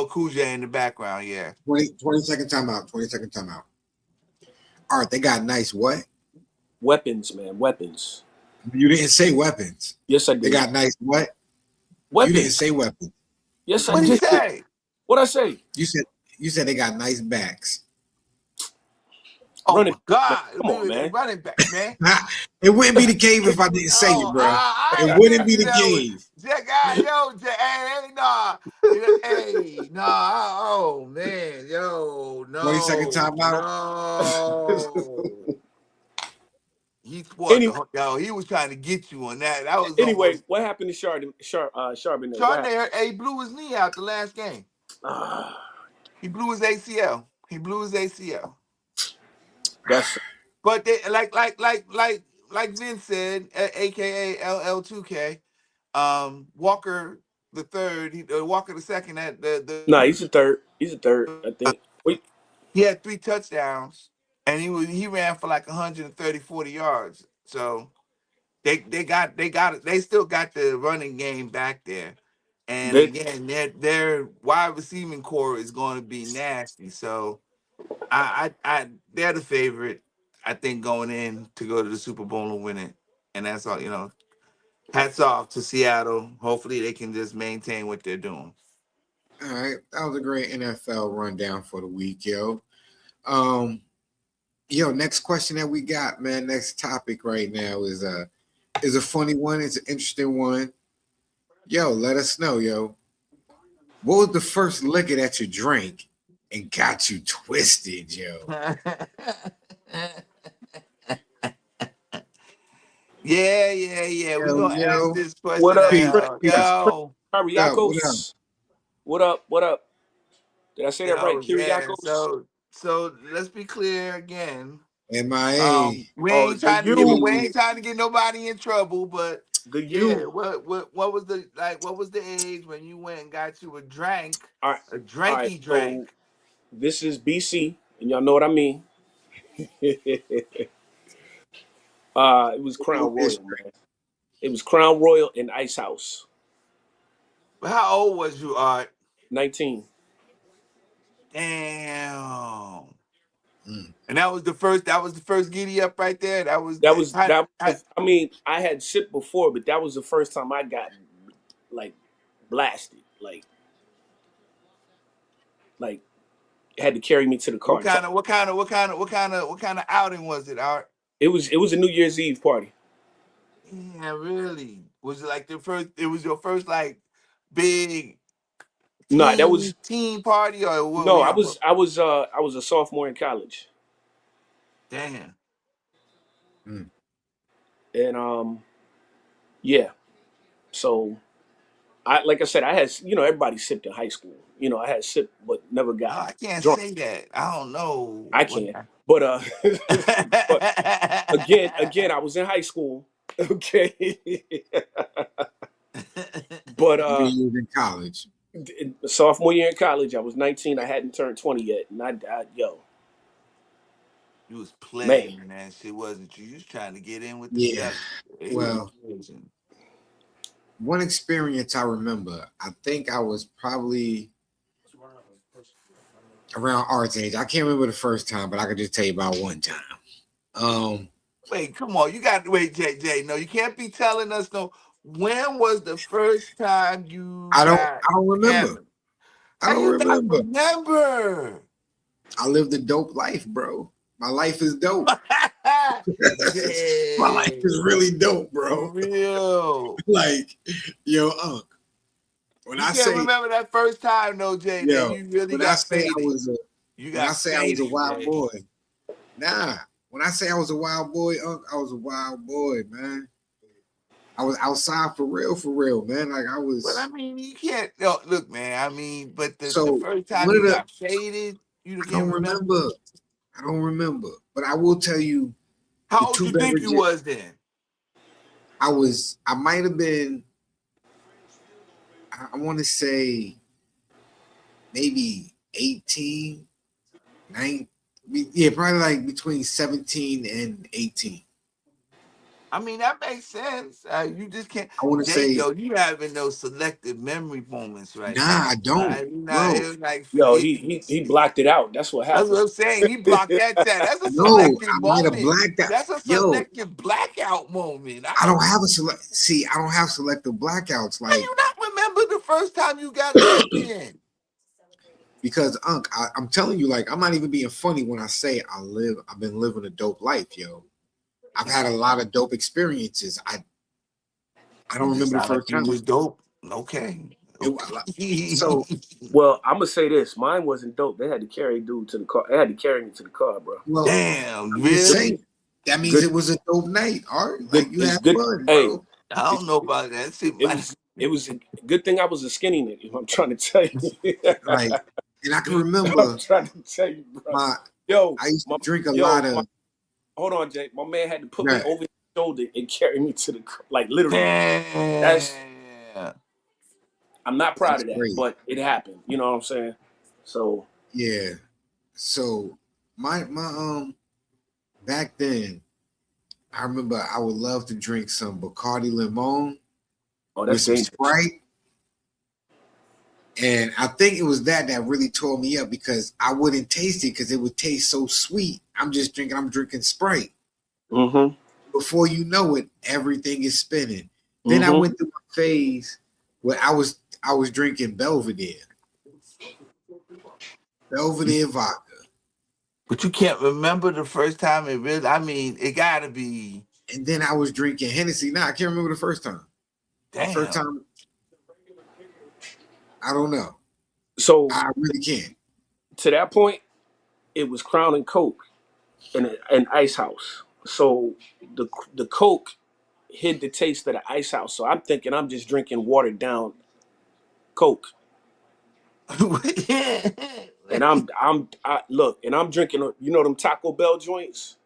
Cool J in the background. Yeah. 20-second timeout. 20-second timeout. All right, they got nice what? Weapons, man. Weapons. You didn't say weapons. Yes, I They did. got nice what? You didn't Weapons. say weapons. Yes, I What did he did. say? What I say? You said they got nice backs. Oh Running my man. God! Come on, man. Running backs, man. It wouldn't be the cave if I didn't say it, Oh, bro. I It ain't wouldn't think be you the that was cave. Jack. Yo, Jack. Hey, nah. Hey, nah. Oh man, yo, 20-second no, timeout. no. He sport Anyway, the yo. He was trying to get you on that. That was anyway, almost what happened to Charbonnet? What happened? Chardonnay. He blew his knee out the last game. Ah, He blew his ACL. He blew his ACL. that's But they like Vince said, aka LL2K, Walker the third, Walker the second at nah. He's a third. He's a third. I think. Wait, he had 3 touchdowns and he ran for like 130, 40 yards. So they still got the running game back there. And they, again, their wide receiving core is going to be nasty. So I they're the favorite, I think, going in to go to the Super Bowl and win it. And that's all, hats off to Seattle. Hopefully they can just maintain what they're doing. All right, that was a great NFL rundown for the week, yo. Um, next question that we got, man. Next topic right now is a funny one. It's an interesting one. Yo, let us know, yo. What was the first liquor that you drank and got you twisted, yo? Yeah. We're Yo, gonna ask yo. this what question up, Peace, out. peace. Yo. What up? What up? Kyriakos? What up? What up? Did I say that right? Yeah. Kyriakos? So let's be clear again. MIA. We Oh, ain't the trying to get U. we ain't trying to get nobody in trouble, but The yeah, U. what was the age when you went and got you All right. a All right. dranky So drank? this is BC, and y'all know what I mean. It was No Crown Royal, history. man. It was Crown Royal and Ice House. But how old was you, Art? 19. Damn. Mm. And that was the first giddy up right there. That was That the was I mean, I had sipped before, but that was the first time I got like blasted. Like had to carry me to the car. what kind of outing was it, Art? It was a New Year's Eve party. Yeah, really. Was it like it was your first like big No, that teen was teen party or what? no. I Yeah, was I was a sophomore in college, damn. Mm. and yeah. So I like I said, I had everybody sipped in high school. I had sipped, but never got I can't drunk. say that. I don't know I what. can't. But but again, I was in high school. Okay, but You mean you was in college? sophomore year in college, I was 19. I hadn't turned 20 yet, and yo, You was man, playing that shit, wasn't you? You was trying to get in with the Yeah. fellas. You was Well, crazy. one experience I remember, I think I was probably around Art's age. I can't remember the first time, but I can just tell you about one time. Um, Wait, come on. You got to wait, JJ. No, you can't be telling us no. When was the first time you I got don't remember. hammered? I How don't you not remember. remember? I lived a dope life, bro. My life is dope. My life Damn. is really dope, For bro. real. Like, yo, Unc. When You I can't say, remember that first time, though, Jay, that yo, you really when I got say I faded. was a, You when I got say I was a faded, wild Jay. boy, nah. When I say I was a wild boy, Unc, I was a wild boy, man. I was outside for real, man. Like I But I was. mean, you can't look, man. I mean, but the So first time one of you the, got faded, you I don't can't remember. remember. I don't remember, but I will tell you the How old two you think you beverages. was then? I might have been. I want to say maybe 18, 9. Yeah, probably like between 17 and 18. I mean, that makes sense. You just can't, I want to Jay. say, Yo, you having those selective memory moments right nah, now. I don't, You not, bro. it was like Yo, forgetting. he blocked it out. That's what That's happened. what I'm saying. He blocked that chat. That's a No, selective I might have moment. blacked out. That's a Yo, selective blackout moment. I don't have a select. See, I don't have selective blackouts. How Like you not remember the first time you got lit then? because Unc, I'm telling you, like I'm not even being funny when I say I've been living a dope life, yo. I've had a lot of dope experiences. I You don't just remember the sound like first you time. was dope. Okay. So Okay. Well, I'm gonna say this: mine wasn't dope. They had to carry dude to the car. They had to carry me to the car, bro. well, Damn, I'm just Good, really? saying that means good, it was a dope night, Art. good. Like you It's had good. fun, Hey, bro. I don't it, know about that. See, it was it was a good thing I was a skinny nigga. I'm trying to tell you. Like, and I can I'm remember trying to tell you, bro. my Yo, I used to my drink a yo, lot of hold on, Jay. My man had to put me that. over his shoulder and carry me to the car. Like literally. That's damn. I'm not proud That's of that, great. but it happened. You know what I'm saying? So Yeah. So my back then, I remember I would love to drink some Bacardi Limon oh, with that's some dangerous. Sprite. And I think it was that really tore me up because I wouldn't taste it because it would taste so sweet. I'm drinking Sprite. Mm-hmm. Before you know it, everything is spinning. Then I Mm-hmm. went through a phase where I was drinking Belvedere vodka. But you can't remember the first time it really. I mean, it gotta be. And then I was drinking Hennessy. Now I can't remember the first time. The first Damn. time, I don't know. So I really can't. to that point, it was Crown and Coke in an ice house. So the Coke hid the taste of the ice house. So I'm thinking I'm just drinking watered down Coke. And I'm drinking, you know them Taco Bell joints.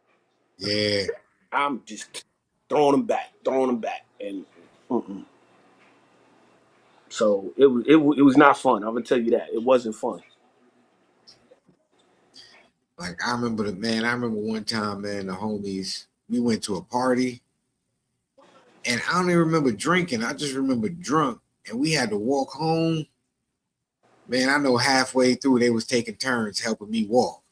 Yeah. I'm just throwing them back, and mm-mm. So it was not fun. I'm gonna tell you that it wasn't fun. Like I remember one time, man, the homies, we went to a party and I don't even remember drinking. I just remember drunk and we had to walk home. Man, I know halfway through they was taking turns helping me walk.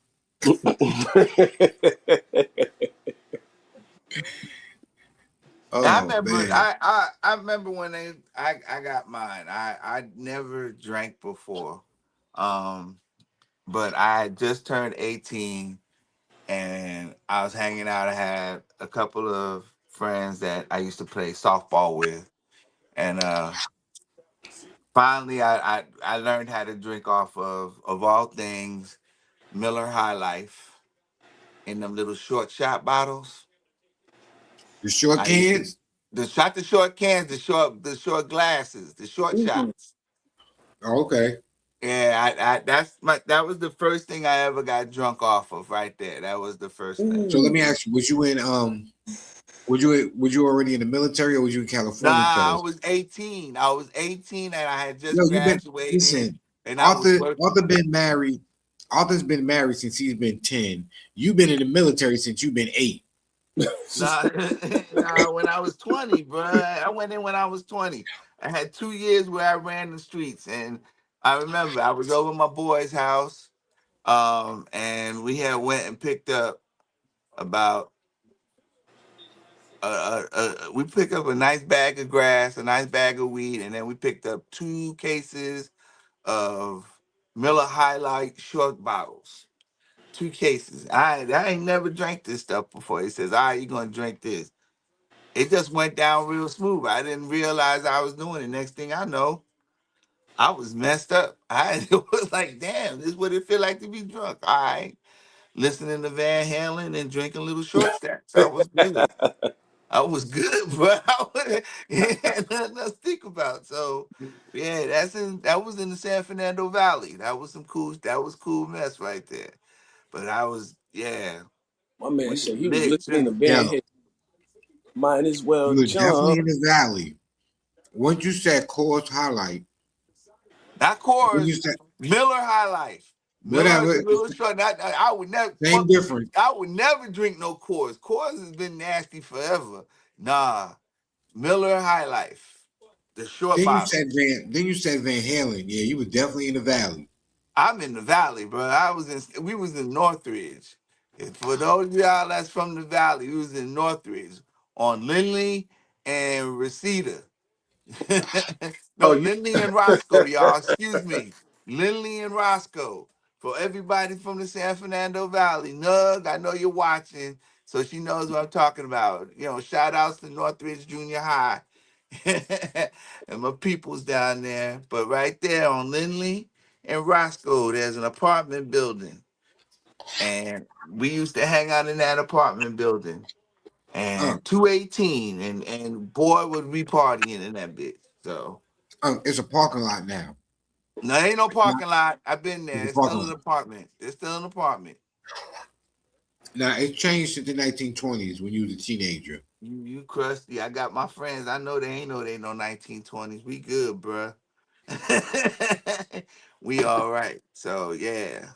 I Oh remember. man. I remember when I got mine. I never drank before, um, but I had just turned 18, and I was hanging out. I had a couple of friends that I used to play softball with, and finally I learned how to drink off of all things Miller High Life in them little short shot bottles. The short I used to cans? the short cans, the short glasses, the short Ooh. shots. Oh, okay. Yeah, that was the first thing I ever got drunk off of right there. That was the first thing. So let me Ooh. ask you, was you in would you already in the military or was you in Nah, California first? I was 18 and I had Yo, just you've been graduated listen, and I was working. Arthur been married. Arthur's been married since he's been 10. You've been in the military since you've been 8. Nah, nah, when I was 20, bro. I went in when I was 20. I had 2 years where I ran the streets, and I remember I was over my boy's house, and we had went and picked up about we picked up a nice bag of grass, a nice bag of weed, and then we picked up 2 cases of Miller High Life short bottles, 2 cases. I ain't never drank this stuff before. He says, "All right, you gonna drink this." It just went down real smooth. I didn't realize I was doing it. Next thing I know, I was messed up. It was like, damn, this is what it feel like to be drunk. All right, listening to Van Halen and drinking little short stacks. I was good. I was good, but had nothing else to think about. So, yeah, that was in the San Fernando Valley. That was cool mess right there. But I was, yeah, My man we was said he was lit listening to too. Van Yo, Halen. Might as well you were definitely jump. in the valley. Once you said Coors Highlight, Not when you Coors, said Miller High Life. whatever, Miller Short. I would never same difference. I would never drink no Coors. Coors has been nasty forever. Nah, Miller High Life, the short bottle. Then you said Van Halen. Yeah, you were definitely in the valley. I'm in the valley, bro. We was in Northridge. And for those of y'all that's from the valley, we was in Northridge on Lindley and Reseda. Oh, No, you Lindley and Roscoe, y'all. Excuse me. Lindley and Roscoe. For everybody from the San Fernando Valley. Nug, I know you're watching, so she knows what I'm talking about. You know, shout outs to Northridge Junior High. And my people's down there. But right there on Lindley and Roscoe, there's an apartment building. And we used to hang out in that apartment building. Uh, And 218, and boy would we partying in that bitch. So it's a parking lot now. no, ain't no Now, parking lot. I've been there. it's a It's still parking an lot. apartment. It's still an apartment. Now it changed since the 1920s when you was a teenager. You crusty. I got my friends. I know they no 1920s. We good, bruh. We all right. So yeah.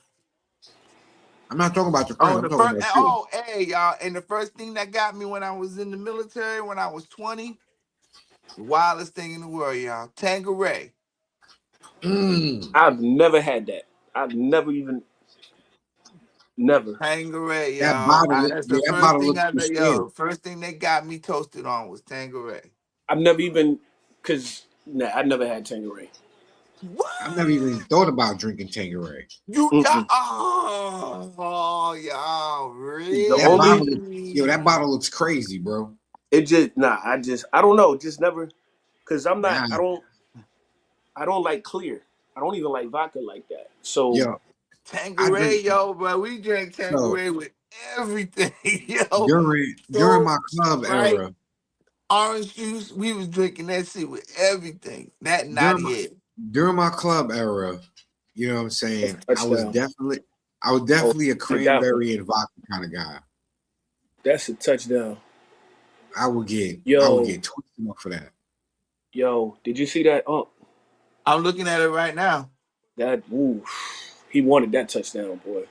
I'm not talking about your friends. Oh, I'm talking about you. hey y'all. And the first thing that got me when I was in the military, when I was 20, the wildest thing in the world, y'all. Tanqueray. Mm, I've never had that. I've never even never. Tanqueray, that y'all. bottle, That's the yeah, that first bottle thing looks I too know. stale. Yo, first thing they got me toasted on was Tanqueray. I've never even cause nah, I never had Tanqueray. What? I've never even thought about drinking Tanqueray. Mm-mm. Y'all The That only bottle, that really? bottle looks crazy, bro. it just nah. I don't know. Just never. Cause I'm not. Nah, I don't like clear. I don't even like vodka like that. So yo, I drink Tanqueray, yo, bro. We drank so Tanqueray with everything, yo. during So my club Sprite, era. orange juice, we was drinking that shit with everything. That During my 98. during my club era, you know what I'm that's saying? a touchdown. I was Oh, definitely a like that one. cranberry and vodka kind of guy. That's a touchdown. I would Yo, get twisted up for that. yo, did you see that? I'm looking at it right now. That woo. He wanted that touchdown, boy.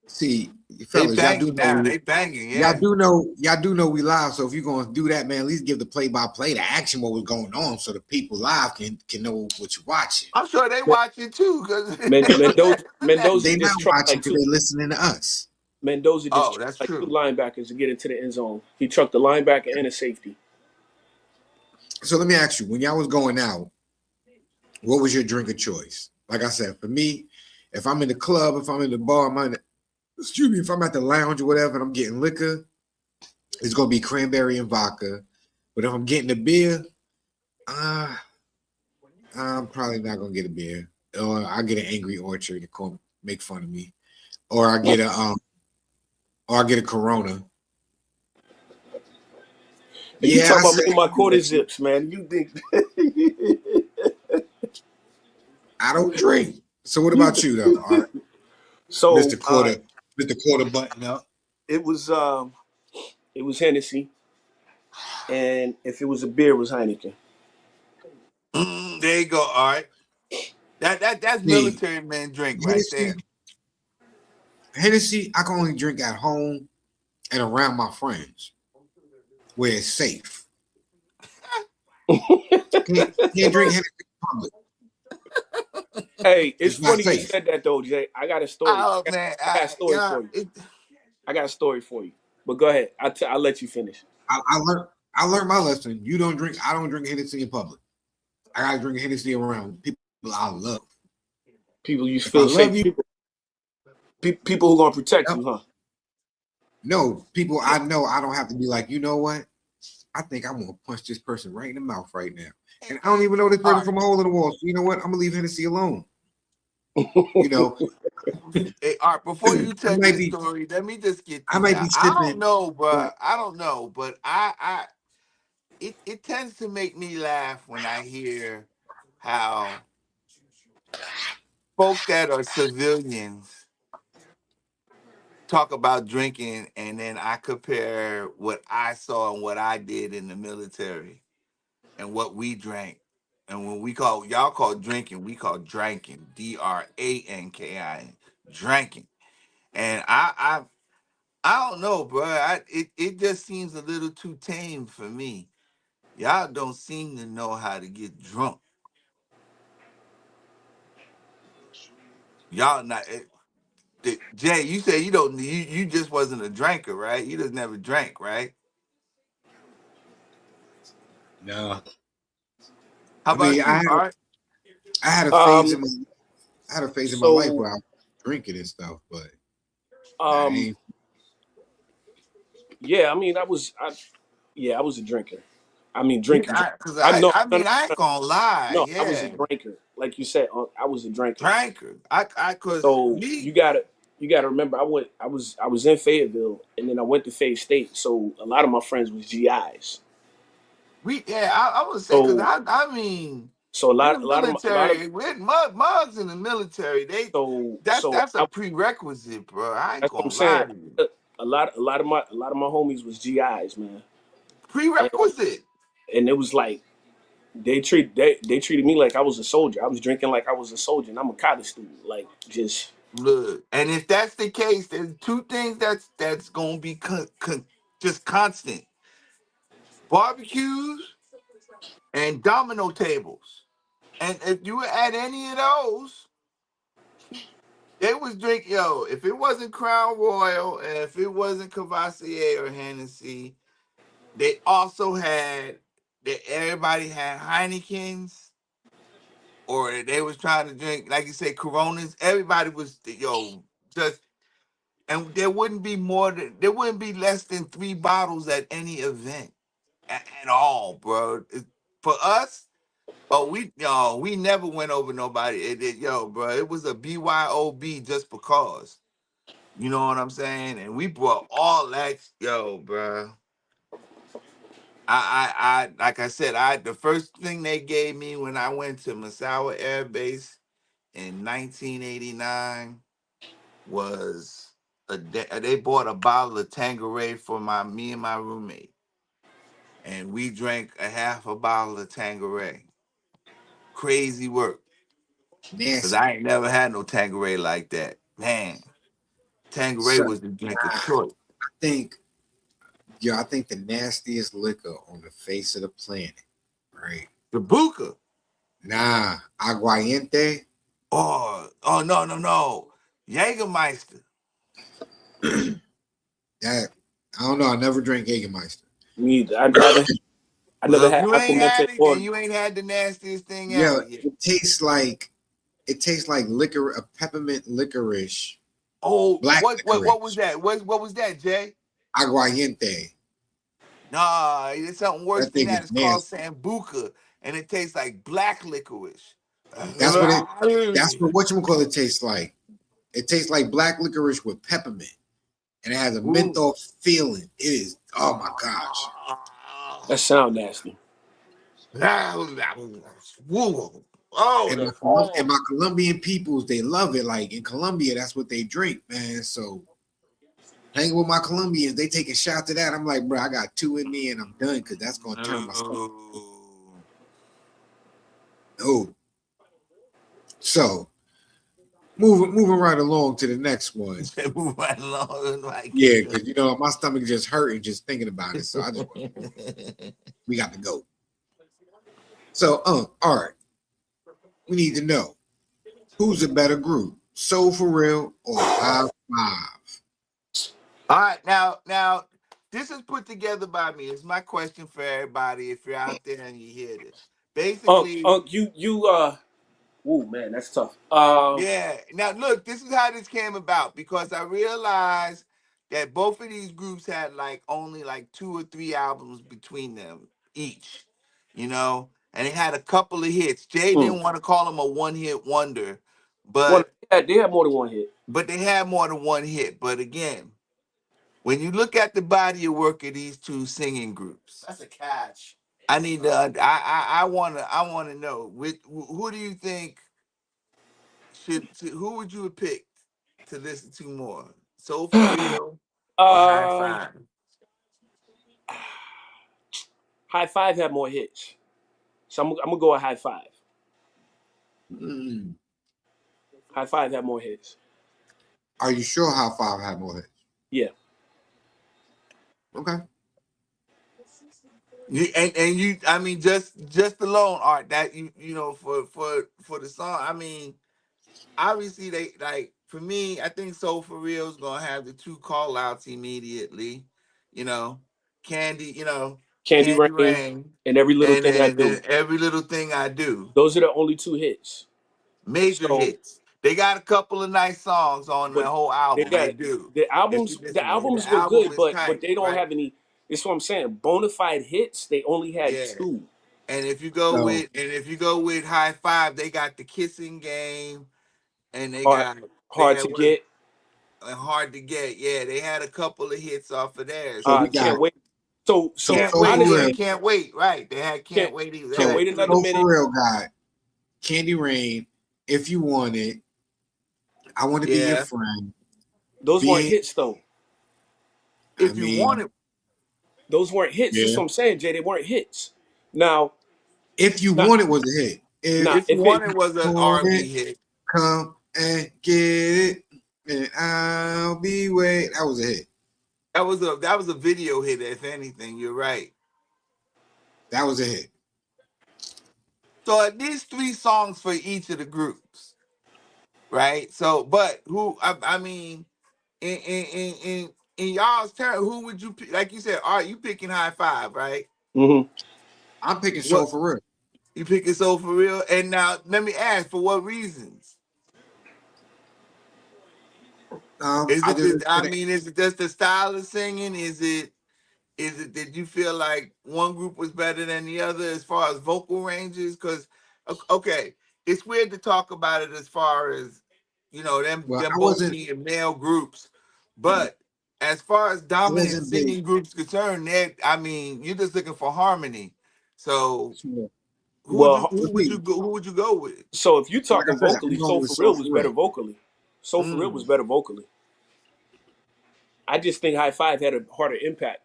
See, They fellas, banging now. They banging, yeah. y'all do know we live. So if you're gonna do that, man, at least give the play by play, the action, what was going on, so the people live can know what you're watching. I'm sure they watching too, cause Mendoza They not just trucked watching like because two. they listening to us. Mendoza just oh, trucked that's like two true. linebackers to get into the end zone. He trucked the linebacker and a safety. So let me ask you, when y'all was going out, what was your drink of choice? Like I said, for me, if I'm in the club, if I'm in the bar, if I'm at the lounge or whatever, and I'm getting liquor, it's gonna be cranberry and vodka. But if I'm getting a beer, uh, I'm probably not gonna get a beer. Or I get an Angry Orchard to make fun of me. Or I get a Corona. And you Yeah, talk I about said bringing my quarter it. zips, man. You think I don't drink. So what you about you though? All right, so Mr. Quarter button up. it was Hennessy, and if it was a beer, it was Heineken. There you go. All right. That's See, military man drink right Hennessy, there. Hennessy, I can only drink at home and around my friends where it's safe. Can't drink Hennessy in public. Hey, it's It's not funny you safe. said that though, Jay. I got a story. Oh man, I got a story for you. I got a story for you. But go ahead. I'll let you finish. I learned my lesson. You don't drink. I don't drink Hennessy in public. I gotta drink Hennessy around people I love. People you If I feel love safe. you, People who gonna protect no, you, huh? no, people I know I don't have to be like, you know what? I think I'm gonna punch this person right in the mouth right now. And I don't even know this All person right. from a hole in the wall. So you know what? I'm gonna leave Hennessy alone. You know, Hey, Art, before you I tell might your be story, let me just get I this might out. be I don't sipping, know, bro. but I don't know, but it tends to make me laugh when I hear how folk that are civilians talk about drinking, and then I compare what I saw and what I did in the military and what we drank. And when we call y'all call drinking, we call drinking, DRANKIN, drinking. And I don't know, bro. It just seems a little too tame for me. Y'all don't seem to know how to get drunk. Y'all not. Jay, you say you don't. You just wasn't a drinker, right? You just never drank, right? no. How I mean, about you, Art? I had a phase Um, in my I had a phase in my life so where I was drinking and stuff, but that um, ain't yeah, I mean, I was a drinker. I mean, drinking. Cause I know, I no, mean, no, I ain't no, gonna lie, no, I was a yeah, drinker. Like you said, I was a drinker. drinker. Cause So me, you gotta remember, I was in Fayetteville, and then I went to Fayette State. So a lot of my friends was GIs. yeah, I would say, cause So I mean, so in the a lot of military, with mugs in the military, so that's a prerequisite, bro. I ain't that's what I'm gonna lie saying. to you. A lot of my homies was GIs, man, and Prerequisite. it was like they treated me like I was a soldier. I was drinking like I was a soldier, and I'm a college student. Like just Look, and if that's the case, there's two things that's gonna be just constant: barbecues and domino tables. And if you were at any of those, they was drink yo. If it wasn't Crown Royal and if it wasn't Cavassier or Hennessy, they also had that everybody had Heinekens or they was trying to drink, like you say, Coronas. Everybody was just and there wouldn't be less than 3 bottles at any event at all, bro. For us, oh, we never went over nobody. Bro, it was a BYOB just because. You know what I'm saying? And we brought all that, bro. Like I said, the first thing they gave me when I went to Masawa Air Base in 1989 was they bought a bottle of Tanqueray for me and my roommate, and we drank a half a bottle of Tanqueray. Crazy work, cause nasty. I ain't never had no Tanqueray like that, man. Tanqueray So was the drink of choice. I think I think the nastiest liquor on the face of the planet, right? The Buka. Nah, aguardiente. Oh no, Jägermeister. That I don't know. I never drank Jägermeister. me. I never Well, if had you ain't Aquamente had it, then or you ain't had the nastiest thing Yeah, ever yet. it tastes like liquor, a peppermint licorice, Oh, black what was licorice, that? What was that, Jay? aguardiente. Nah, it's something worse That than thing that. is It's called nasty. Sambuca, and it tastes like black licorice. That's what it. That's what you call it tastes like. It tastes like black licorice with peppermint, and it has a Ooh. menthol feeling. It is. Oh my gosh! that sound nasty. Woo. Oh, And and my Colombian peoples, they love it. Like in Colombia, that's what they drink, man. So hanging with my Colombians, they taking shots of that. I'm like, bro, I got two in me, and I'm done because that's gonna turn my stomach. no. Oh, so moving right along to the next one. Move right along, like Yeah, because my stomach just hurting just thinking about it. So I just we got to go. So all right, we need to know who's a better group, Soul for Real or High Five? All right, now, this is put together by me. It's my question for everybody. If you're out there and you hear this, basically, Unk, Ooh, man, that's tough. Yeah. Now look, this is how this came about because I realized that both of these groups had like only like 2 or 3 albums between them each, you know, and they had a couple of hits. Jay Mm. didn't want to call them a one-hit wonder, One, but they had more than one hit. they had more than one hit. But again, when you look at the body of work of these two singing groups, that's a catch. I need to. I wanna know. Who do you think who would you have picked to listen to more? Soul for Real or High uh, Five? High Five had more hits, so I'm gonna go with High Five. Mm. High Five had more hits. Are you sure High Five had more hits? Yeah. Okay. And you, I mean, just alone, Art, that you know for the song. I mean, obviously they like for me. I think Soul for Real is gonna have the two call outs immediately. You know, Candy. You know, Candy Candy Rain Rain, and Every Little and Thing I then Do. Every Little Thing I Do. Those are the only two hits. Major So, hits. They got a couple of nice songs on the but whole they album. They got do. the If you albums. The listen to it, the albums were album good, is but tight, they don't right? have any. That's what I'm saying. Bona fide hits. They only had Yeah. two. And So if you go with High Five, they got the Kissing Game, and Hard, they hard had to what get. Hard to Get. Yeah, they had a couple of hits off of there. so we Can't got wait. So so so Can't Soul Wait for and Real. honestly, Can't Wait. Right? They had can't Can't Wait. They can't So had wait another Soul three. minute. for Real got Candy Rain, If You Want It, I Want to Be Your Yeah. Friend, Those weren't Being hits though. I If you want mean, it, Those weren't hits. That's yeah. what I'm saying, Jay. They weren't hits. Now, If You now, Want It was a hit. now, If If You if you it Want It was an want R&B it, hit. come and get it, and I'll be waiting. That was a hit. That was a video hit. If anything, you're right. That was a hit. So at least 3 songs for each of the groups, right? So, but I mean, in y'all's turn, who would you pick? Like you said, all right, you picking High Five, right? mhm. I'm picking Soul What for Real. you picking Soul for Real? And now let me ask, for what reasons? Is I it just I mean, is it just the style of singing? Is it that you feel like one group was better than the other as far as vocal ranges? Because okay, it's weird to talk about it as far as well, them I both wasn't being male groups, but as far as I dominant wasn't big. singing groups concerned, that I mean, you're just looking for harmony. So Sure. Well, Let's see. who would you go with? so if you Like I talking said, I'm vocally, going Soul with for Soul Real was for better Real. vocally. Soul for Real was Mm. better vocally. I just think High Five had a harder impact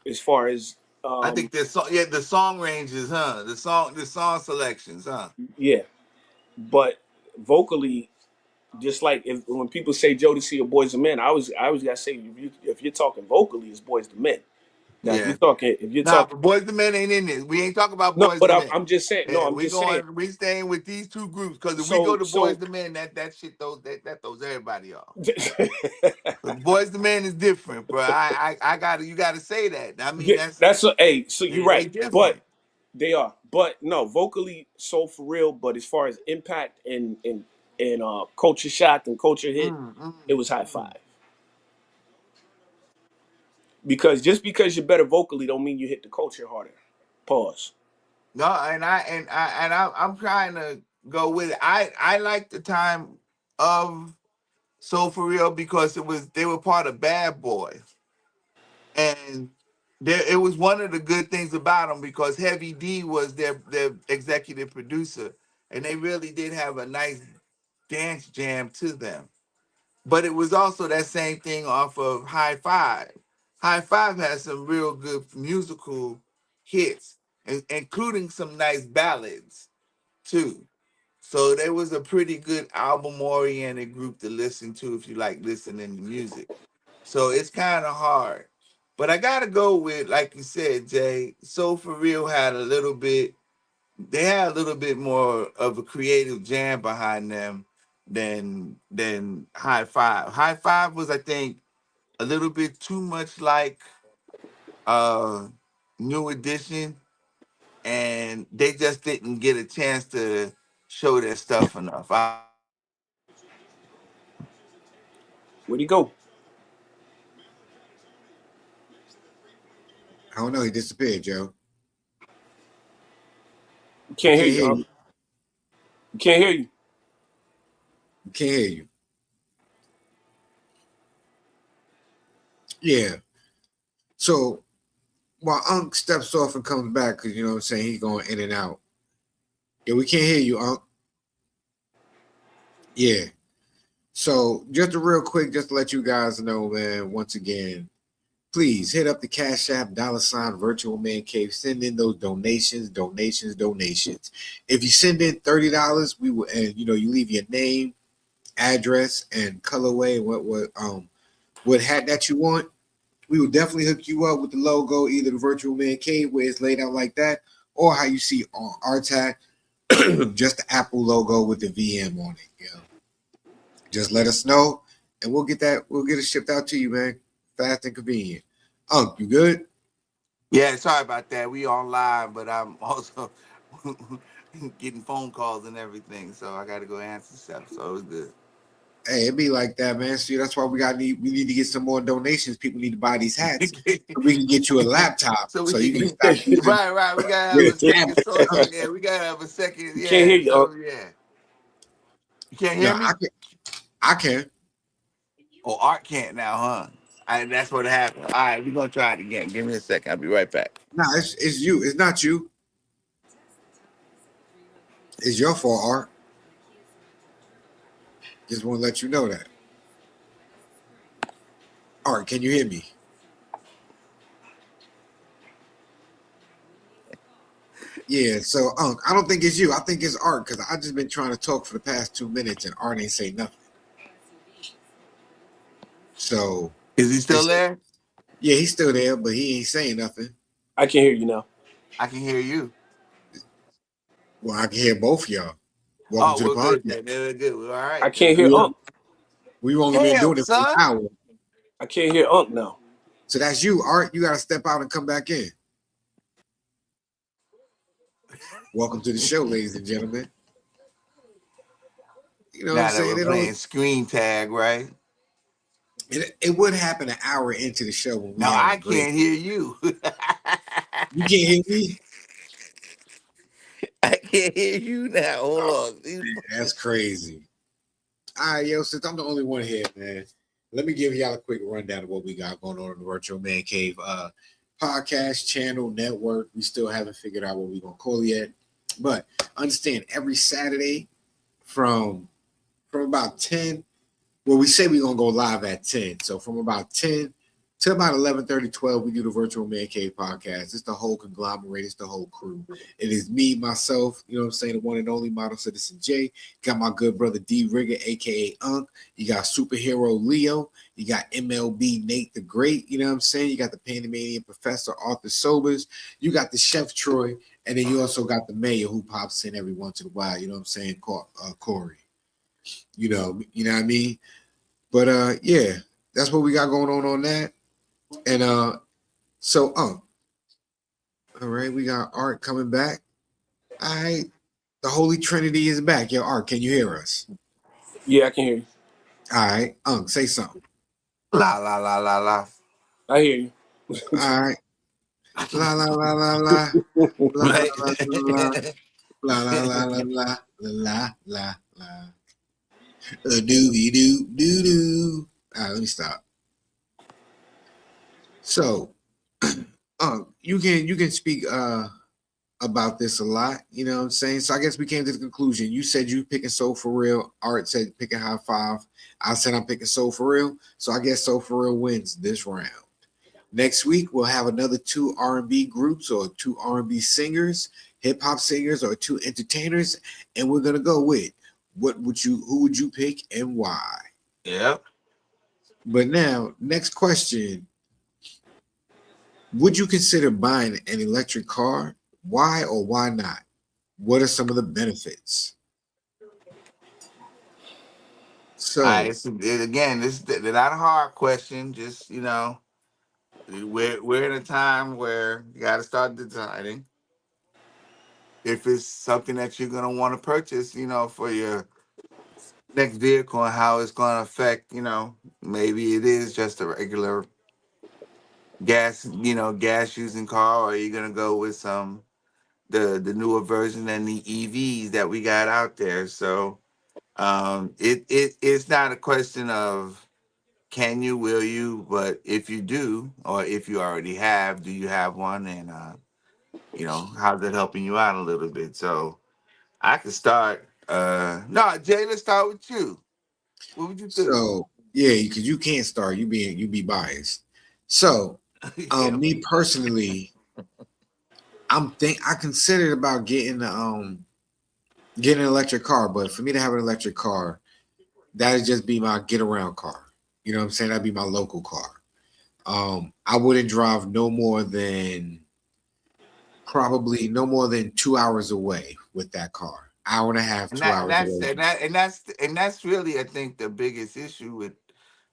as far as I think the song ranges, huh? The song selections, huh? yeah. But vocally, just like if when people say Jodeci or Boys and Men, I always gotta say if you're talking vocally, it's Boys to Men. Now Yeah. if you're Nah, talking but Boys the Men ain't in this. We ain't talking about no, Boys but the Men. I'm just saying no, Yeah, I'm just saying. we staying with these two groups because if we go So to Boys so the Men, that shit that throws everybody off. But Boys the Men is different, bro. I got you got to say that. I mean, yeah, that's a hey. So you're they right, but different. they are. But no, vocally, Soul for Real. But as far as impact and culture shock and culture hit, Mm, mm, it was High mm. Five. Because just because you're better vocally don't mean you hit the culture harder. Pause. No, I'm trying to go with it. I like the time of Soul for Real because they were part of Bad Boys. And it was one of the good things about them because Heavy D was their executive producer, and they really did have a nice dance jam to them. But it was also that same thing off of High Five. High Five has some real good musical hits, including some nice ballads too. So there was a pretty good album-oriented group to listen to if you like listening to music. So it's kind of hard. But I gotta go with, like you said, Jay, Soul for Real they had a little bit more of a creative jam behind them than High Five. High Five was, I think, a little bit too much like uh New Edition, and they just didn't get a chance to show their stuff enough. Where'd he go? I don't know. He disappeared, Joe. We Can't hear can't you. hear you. Can't hear you. We can't hear you. Yeah. So while Unc steps off and comes back, because you know what I'm saying, he's going in and out. Yeah, we can't hear you, Unc. Yeah. So just a real quick, just to let you guys know, man, once again, please hit up the Cash App $ Virtual Man Cave. Send in those donations. If you send in $30, we will, and you know, you leave your name, address, and colorway, and what hat that you want. We will definitely hook you up with the logo, either the Virtual Man Cave where it's laid out like that, or how you see on our tag, just the Apple logo with the VM on it. You know, just let us know, and we'll get that. We'll get it shipped out to you, man. Fast and convenient. You good? Yeah, sorry about that. We on live, but I'm also getting phone calls and everything, so I got to go answer stuff. So it's good. Hey, it be like that, man. See, that's why we need to get some more donations. People need to buy these hats so we can get you a laptop So we so you can can stop using right. We gotta have with a a second tablet. source. Yeah, we gotta have a second. We can't hear Yeah, you. so yeah. You can't No, hear me? I can. Oh, Art can't now, huh? That's what happened. All right, we're gonna try it again. Give me a second. I'll be right back. No, it's you. It's not you. It's your fault, Art. Just want to let you know that. Art, can you hear me? Yeah. So, I don't think it's you. I think it's Art because I just been trying to talk for the past 2 minutes and Art ain't say nothing. So Is he still it's there? yeah, he's still there, but he ain't saying nothing. I can hear you now. I can hear you. Well, I can hear both of y'all. Welcome Oh, to the we're good podcast. then. We're good. We're all I right can't then. hear We Unc. we've only been Damn, doing it for an son. hour. I can't hear Unc now. So that's you, Art. You got to step out and come back in. Welcome to the show, ladies and gentlemen. You know what I'm Now that saying? we're playing screen tag, right? It would happen an hour into the show when we Now having I a great. can't hear you. You can't hear me? I can't hear you now. Hold Oh, on. man, that's crazy. All right, yo, since I'm the only one here, man, let me give y'all a quick rundown of what we got going on in the Virtual Man Cave podcast channel network. We still haven't figured out what we're gonna call it yet, but understand every Saturday from about 10. Well, we say we're gonna go live at 10. So from about 10 to about 11:30, 12, we do the Virtual Man Cave podcast. It's the whole conglomerate, it's the whole crew. It is me, myself, you know what I'm saying, the one and only model citizen J. Got my good brother Dee Rigga, aka Unc. You got superhero Leo. You got MLB Nate the Great, you know what I'm saying? You got the Panamanian Professor Arthur Sobers. You got the Chef Troy, and then you also got the mayor who pops in every once in a while, you know what I'm saying? Corey. You know what I mean? But yeah, that's what we got going on that. And so all right, we got Art coming back. All right, the Holy Trinity is back. Yo, Art, can you hear us? Yeah, I can hear you. All right, say something. La la la la la. I hear you. All right, la la la la la la la Right. la la la la la la la la la la. Doobie doo doo doo. All right, let me stop. So, you can speak about this a lot. You know what I'm saying? So I guess we came to the conclusion. You said you picking Soul for Real. Art said picking High Five. I said I'm picking Soul for Real. So I guess Soul for Real wins this round. Next week we'll have another two R&B groups or two R&B singers, hip hop singers, or two entertainers, and we're gonna go with who would you pick and why? Yep. But now, next question: would you consider buying an electric car? Why or why not? What are some of the benefits? All right. So, Again, this is not a hard question. Just we're in a time where you got to start deciding. if it's something that you're gonna want to purchase, for your next vehicle and how it's gonna affect, maybe it is just a regular gas using car, or you're gonna go with some the newer version and the EVs that we got out there. So it's not a question of can you, will you, but if you do, or if you already have, do you have one, and how's it helping you out a little bit? So I could start. No, Jay, let's start with you. What would you do? So yeah, because you can't start. You be biased. So, Yeah. me personally, I considered about getting an electric car, but for me to have an electric car, that'd just be my get around car. You know what I'm saying? That'd be my local car. I wouldn't drive no more than 2 hours away with that car. Hour and a half, And two that and hours that's away. and that's really, I think, the biggest issue with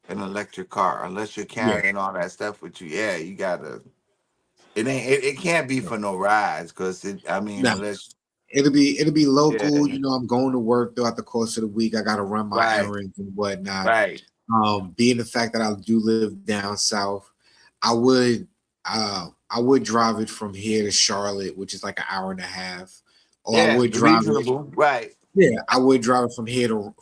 an electric car. Unless you're Yeah. carrying all that stuff with you, yeah, you gotta. It can't be for no rides, because I mean, Now unless. it'll be local. Yeah. You know, I'm going to work throughout the course of the week. I got to run my Right. errands and whatnot. Right. Being the fact that I do live down south, I would I would drive it from here to Charlotte, which is like an hour and a half, or I Yeah. would drive it. Reasonable. Right. Yeah, I would drive it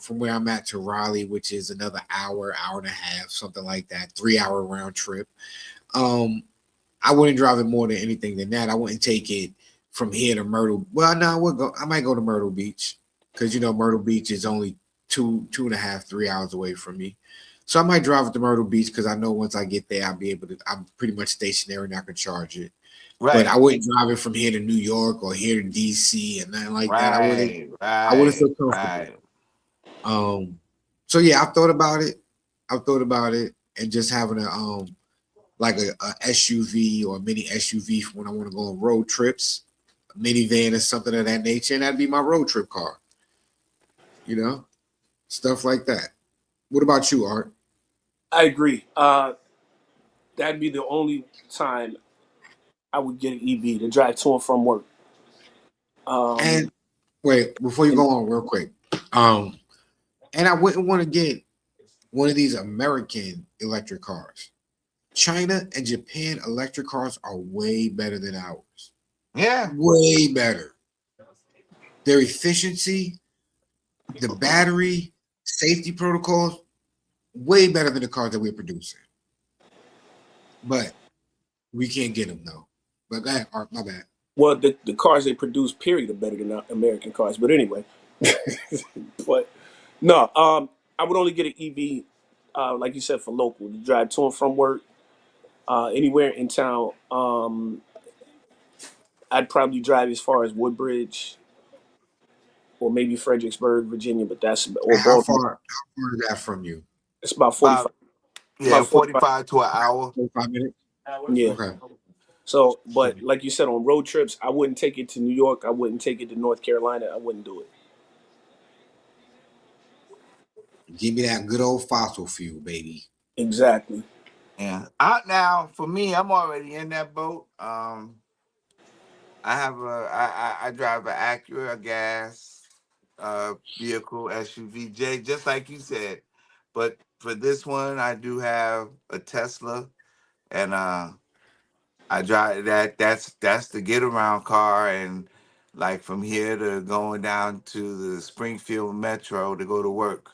from where I'm at to Raleigh, which is another hour and a half, something like that, 3 hour round trip. Um, I wouldn't drive it more than anything than that. I wouldn't take it from here to Myrtle. Well, no, I would go. I might go to Myrtle Beach because Myrtle Beach is only two and a half, 3 hours away from me. So I might drive it to Myrtle Beach because I know once I get there, I'll be able to. I'm pretty much stationary and I can charge it. But I Right. wouldn't drive it from here to New York or here to DC and nothing like that. I wouldn't. Right. I wouldn't Right. feel comfortable. Right. Um, so yeah, I've thought about it. I've thought about it, and just having like a SUV or a mini SUV for when I want to go on road trips, a minivan or something of that nature, and that'd be my road trip car. You know, stuff like that. What about you, Art? I agree. That'd be the only time I would get an EV to drive to and from work. And Um, wait, before you and go on, real quick, um, and I wouldn't want to get one of these American electric cars. China and Japan electric cars are way better than ours. Yeah. Way better. Their efficiency, the battery, safety protocols, way better than the cars that we're producing. But we can't get them though. But go ahead, Art, my bad. well, the cars they produce, period, are better than American cars. But anyway, but no, I would only get an EV, like you said, for local to drive to and from work, anywhere in town. I'd probably drive as far as Woodbridge or maybe Fredericksburg, Virginia, but that's or And how Baltimore. far is that from you? It's about 45. About, yeah, About 45. 45 to an hour. 45 minutes? Yeah. Okay. So, but like you said, on road trips, I wouldn't take it to New York. I wouldn't take it to North Carolina. I wouldn't do it. Give me that good old fossil fuel, baby. Exactly. Yeah. Out now, for me, I'm already in that boat. I drive an Acura, a gas vehicle, SUV, just like you said. But for this one, I do have a Tesla, and I drive that's the get around car, and like from here to going down to the Springfield Metro to go to work.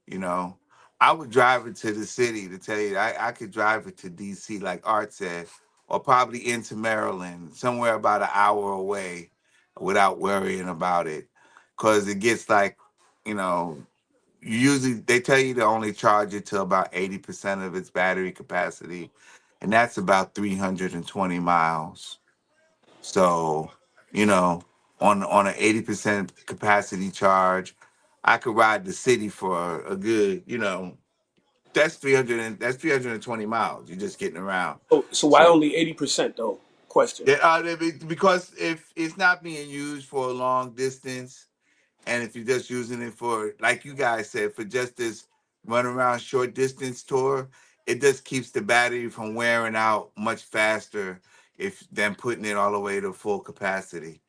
You know, I would drive it to the city, to tell you. I could drive it to DC, like Art said, or probably into Maryland, somewhere about an hour away, without worrying about it, because it gets like, you know, usually they tell you to only charge it to about 80% of its battery capacity, and that's about 320 miles. So, you know, on an 80% capacity charge, I could ride the city for a good, that's 320 miles. You're just getting around. So why So only 80% though? Question. yeah, because if it's not being used for a long distance, and if you're just using it for, like you guys said, for just this run around short distance tour, it just keeps the battery from wearing out much faster if than putting it all the way to full capacity.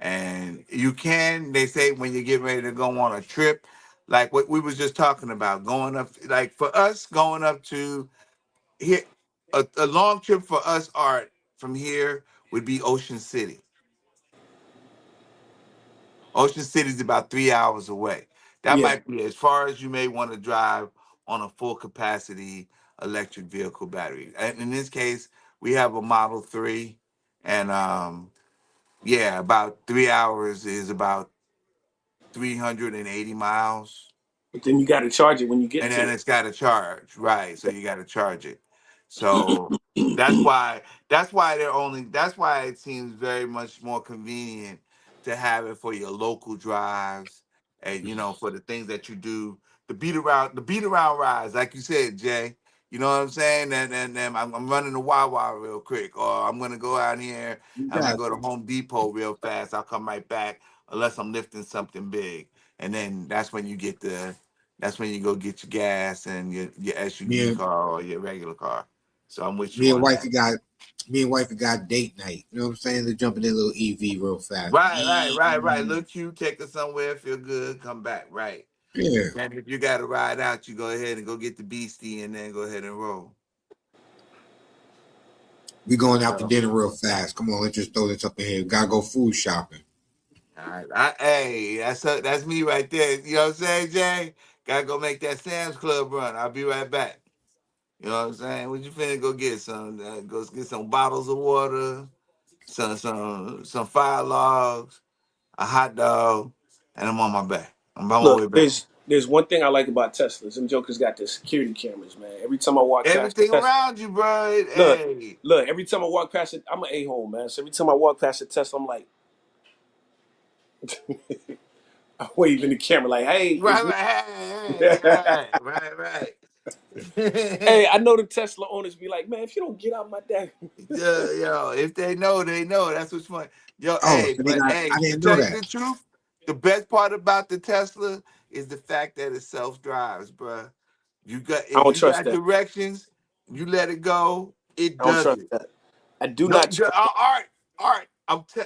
And they say when you get ready to go on a trip, like what we was just talking about, going up, like for us, going up to here, a long trip for us, Art, from here would be Ocean City. Ocean City is about 3 hours away. That Yeah. might be as far as you may want to drive on a full capacity electric vehicle battery. And in this case, we have a Model 3, and yeah, about 3 hours is about 380 miles. But then you got to charge it when you get And to then it. it's got to charge, right? So you got to charge it. So that's why that's why it seems very much more convenient to have it for your local drives, and for the things that you do, the beat around rides, like you said, Jay. You know what I'm saying? And I'm running to Wawa real quick, or I'm gonna go out here. You I'm gonna got go to Home Depot real fast. I'll come right back unless I'm lifting something big, and then that's when you go get your gas and your me SUV and car or your regular car. So I'm with you me and on that. wifey got date night. You know what I'm saying? They're jumping in a little EV real fast. Right. Look cute, take her somewhere, feel good, come back. Right. Yeah, And if you got to ride out, you go ahead and go get the beastie and then go ahead and roll. we going out to So, dinner real fast. Come on, let's just throw this up in here. Gotta go food shopping. all right. Hey, that's me right there. You know what I'm saying, Jay? Gotta go make that Sam's Club run. I'll be right back. You know what I'm saying? What you finna go get? Go get some bottles of water, some fire logs, a hot dog, and I'm on my back. I'm on my Look, way back. there's one thing I like about Teslas. Them jokers got the security cameras, man. Every time I walk past Everything a Tesla, around you, bro. look, Hey. look. Every time I walk past it, I'm an a-hole, man. So every time I walk past a Tesla, I'm like, I wave in the camera, like, hey, it's Right, me. right, hey, right. Hey, I know the Tesla owners be like, man, if you don't get out my damn. Yo, if they know, they know. That's what's fun. Yo, Oh, hey, so they but got. hey, I to didn't know tell you that. the truth, the best part about the Tesla is the fact that it self-drives, bro. I If don't you trust got that. directions, you let it go, it I don't does trust it. that. I do No, not trust that. art.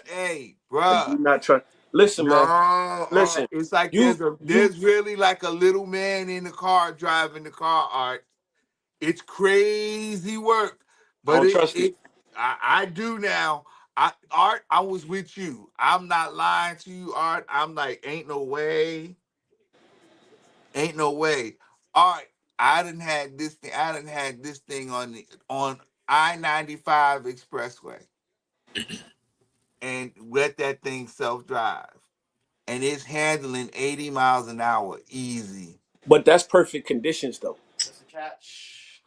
Hey, I do bruh. not trust. Listen, No, man. Listen, it's like you you. there's really like a little man in the car driving the car, Art. It's crazy work, I but don't trust it. I do now. Art, I was with you. I'm not lying to you, Art. I'm like, ain't no way. Art, I didn't had this thing on I-95 expressway and let that thing self-drive. And it's handling 80 miles an hour easy. But that's perfect conditions, though.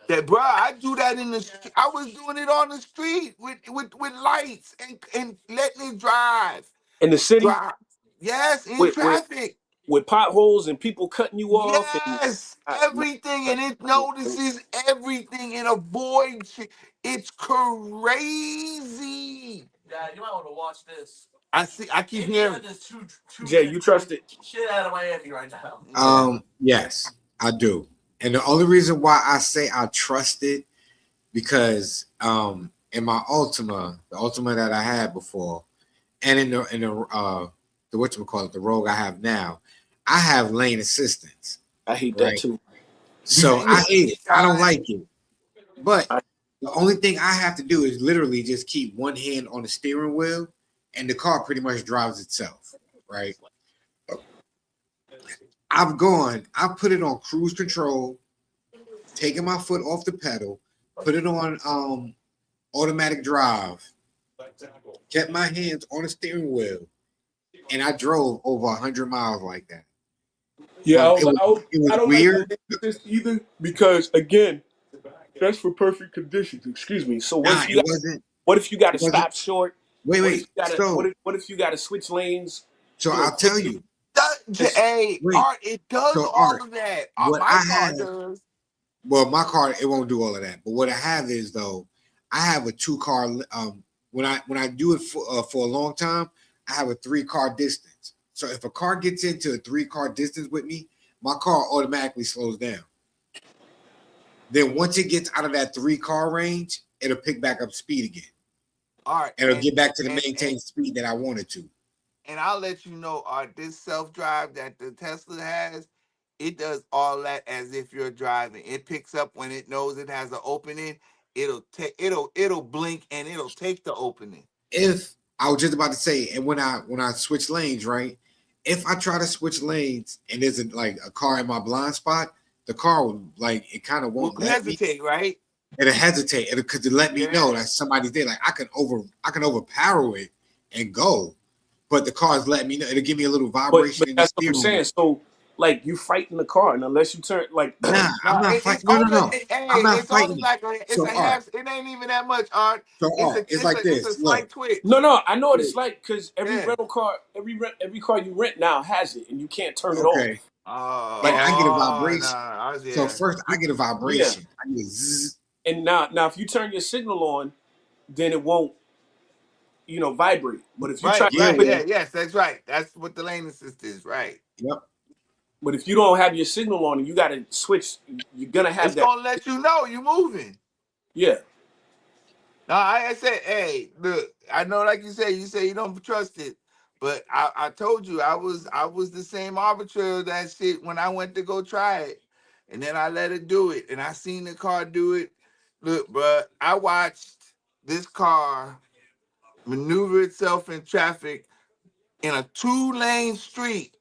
That bro, I do that in the. I was doing it on the street with lights and letting it drive. In the city, Drive. Yes, in with with traffic. with potholes and people cutting you off, and Yes, no, everything, and it notices everything and avoids shit. It's crazy. Dad, you might want to watch this. I see. I keep hearing. Jay, you trust it? Shit out of Miami right now. Yeah. Yes, I do. And the only reason why I say I trust it because in my the Ultima that I had before, and the whatchamacallit, the Rogue I have now, I have lane assistance, I hate that right? too. So I hate it. I don't God. like it. But I, the only thing I have to do is literally just keep one hand on the steering wheel, and the car pretty much drives itself, right? I put it on cruise control, taking my foot off the pedal, put it on automatic drive, kept my hands on the steering wheel, and I drove over 100 miles like that. yeah, But it I was don't like the weird. lane assist either because again, that's for perfect conditions. Excuse me. So Nah, it wasn't. what if you got to It wasn't. stop short? Wait, What if you wait. got to So, what if you got to switch lanes? so You know, I'll tell quickly. you. It's, Hey, Wait. Art, it does So all Art, of that. what My I car have. does. Well, my car it won't do all of that. But what I have is though, I have a two car. When I do it for a long time, I have a 3 car distance. So if a car gets into a 3 car distance with me, my car automatically slows down. Then once it gets out of that 3 car range, it'll pick back up speed again. All right, And it'll get back to the and maintained speed that I wanted to. And I'll let you know, this self drive that the Tesla has, it does all that as if you're driving. It picks up when it knows it has an opening. It'll blink and it'll take the opening. If I was just about to say, and when I switch lanes, right? If I try to switch lanes and there's like a car in my blind spot, the car will like it kind of Will won't let me. hesitate, right? It'll hesitate because to let me know Yeah. that somebody's there. Like I can overpower it and go, but the car's letting me know. It'll give me a little But vibration in the that's what I'm steering wheel. saying. So like you fight in the car, and unless you turn like Nah, I'm No, not it's fighting. No, no, only no. I'm not it's only fighting it. like it's So a art, half. It ain't even that much, Art. so art. It's like It's a this. Look, slight twitch. no, no, I know what it's like because every Yeah. rental car, every car you rent now has it, and you can't turn it off. okay. Oh, Like I get a no, vibration. I was So yeah. first I get a Yeah, vibration. I get a zzz. and now if you turn your signal on, then it won't vibrate. But if you try Right, to Yeah, keep right, it, well, yeah, yes, that's right. That's what the lane assist is, right? yep. but if you don't have your signal on and you got to switch, you're gonna have It's that. gonna let you know you moving. Yeah. No, I said, hey, look, I know, like you say you don't trust it, but I told you I was the same arbiter of that shit when I went to go try it, and then I let it do it, and I seen the car do it. Look, bruh, I watched this car maneuver itself in traffic in a 2-lane street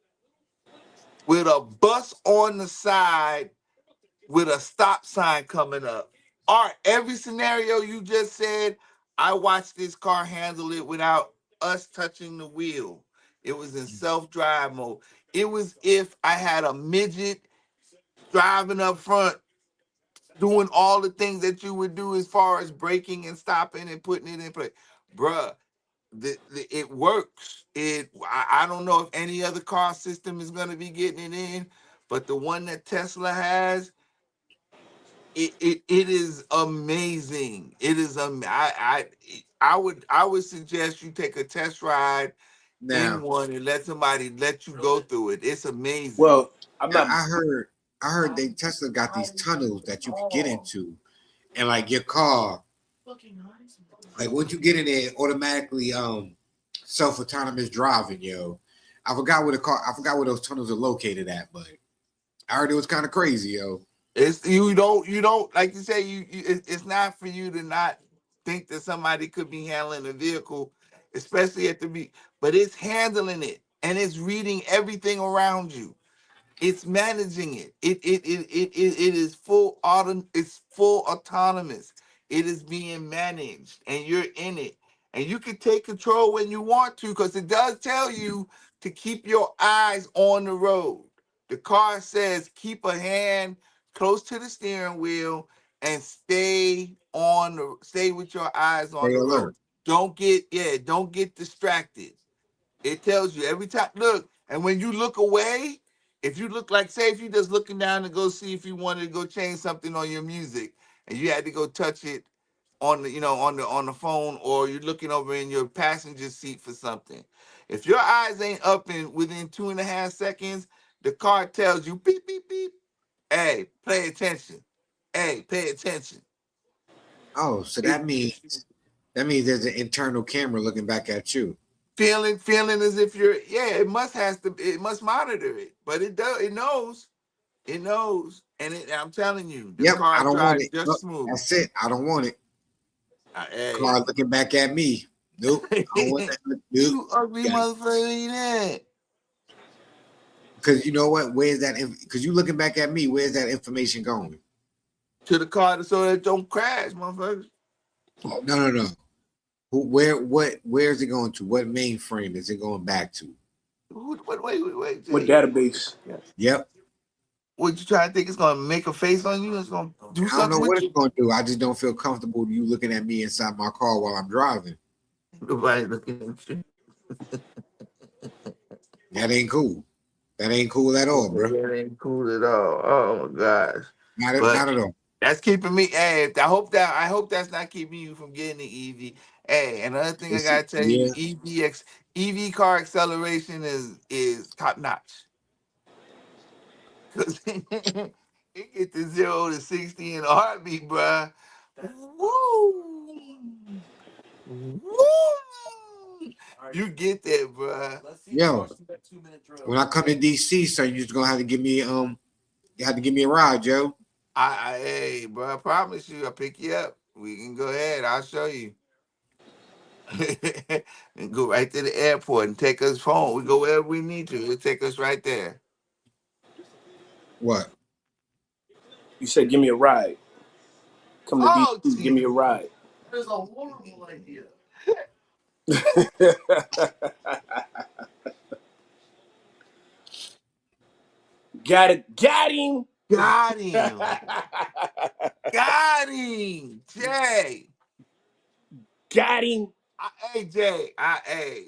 with a bus on the side with a stop sign coming up. Art, every scenario you just said, I watched this car handle it without us touching the wheel. It was in self-drive mode. It was if I had a midget driving up front doing all the things that you would do as far as braking and stopping and putting it in place. Bruh, it works. I don't know if any other car system is going to be getting it in, but the one that Tesla has, it is amazing. It is I would suggest you take a test ride in Now, one and let somebody let you go through it. It's amazing. Well, I'm now not. I heard they Tesla got these tunnels that you could get into, and like your car, like once you get in there, it automatically self autonomous driving, yo. I forgot where those tunnels are located at, but I heard it was kind of crazy, yo. It's you don't like you say it's not for you to not think that somebody could be handling a vehicle, especially at the be, but it's handling it and it's reading everything around you. It's managing it. It is full auto. It's full autonomous. It is being managed, and you're in it, and you can take control when you want to, because it does tell you to keep your eyes on the road. The car says keep a hand close to the steering wheel and stay with your eyes on Stay the road. alert. Don't get distracted. It tells you every time. Look, and when you look away, if you look like, say, if you're just looking down to go see if you wanted to go change something on your music, and you had to go touch it on the, on the phone, or you're looking over in your passenger seat for something. If your eyes ain't up in within 2.5 seconds, the car tells you beep beep beep. Hey, pay attention. Hey, pay attention. Oh, so It that means there's an internal camera looking back at you. feeling as if you're, yeah, it must monitor it, but it knows, and I'm telling you, the Yep, I car don't want drives it. just Look, smooth. that's it. I don't want it. Car Hey, looking back at me. Nope. I don't want that. Nope. you ugly Got it. motherfucker, Because you know what? Where's that? Because you looking back at me. Where's that information going? to the car so that it don't crash, motherfuckers. Oh, no, no, no. Where is it going to? What mainframe is it going back to? Wait, What Jay. database? Yep. What you trying to think it's gonna make a face on you? It's gonna do I don't know something what with it's you? going to do. I just don't feel comfortable with you looking at me inside my car while I'm driving. Nobody looking at you. That ain't cool. That ain't cool at all, bro. That ain't cool at all. Oh my gosh. But Not at all. that's keeping me. Hey, I hope that's not keeping you from getting the EV. Hey, another thing I gotta tell you, Yeah. EV car acceleration is top notch. Cause it get to 0 to 60 in a heartbeat, bruh. Woo! Woo! You get there, bro. Yo, when I come to DC, so you just gonna have to give me you have to give me a ride, Joe. Hey, bro, I promise you, I'll pick you up. We can go ahead. I'll show you. And go right to the airport and take us home. We go wherever we need to. It'll take us right there. What? You said give me a ride. Come to Oh, DC, give me a gee. ride. That is a horrible idea. Got him. Got him. Got him. Jay. Got him. Hey, Jay. I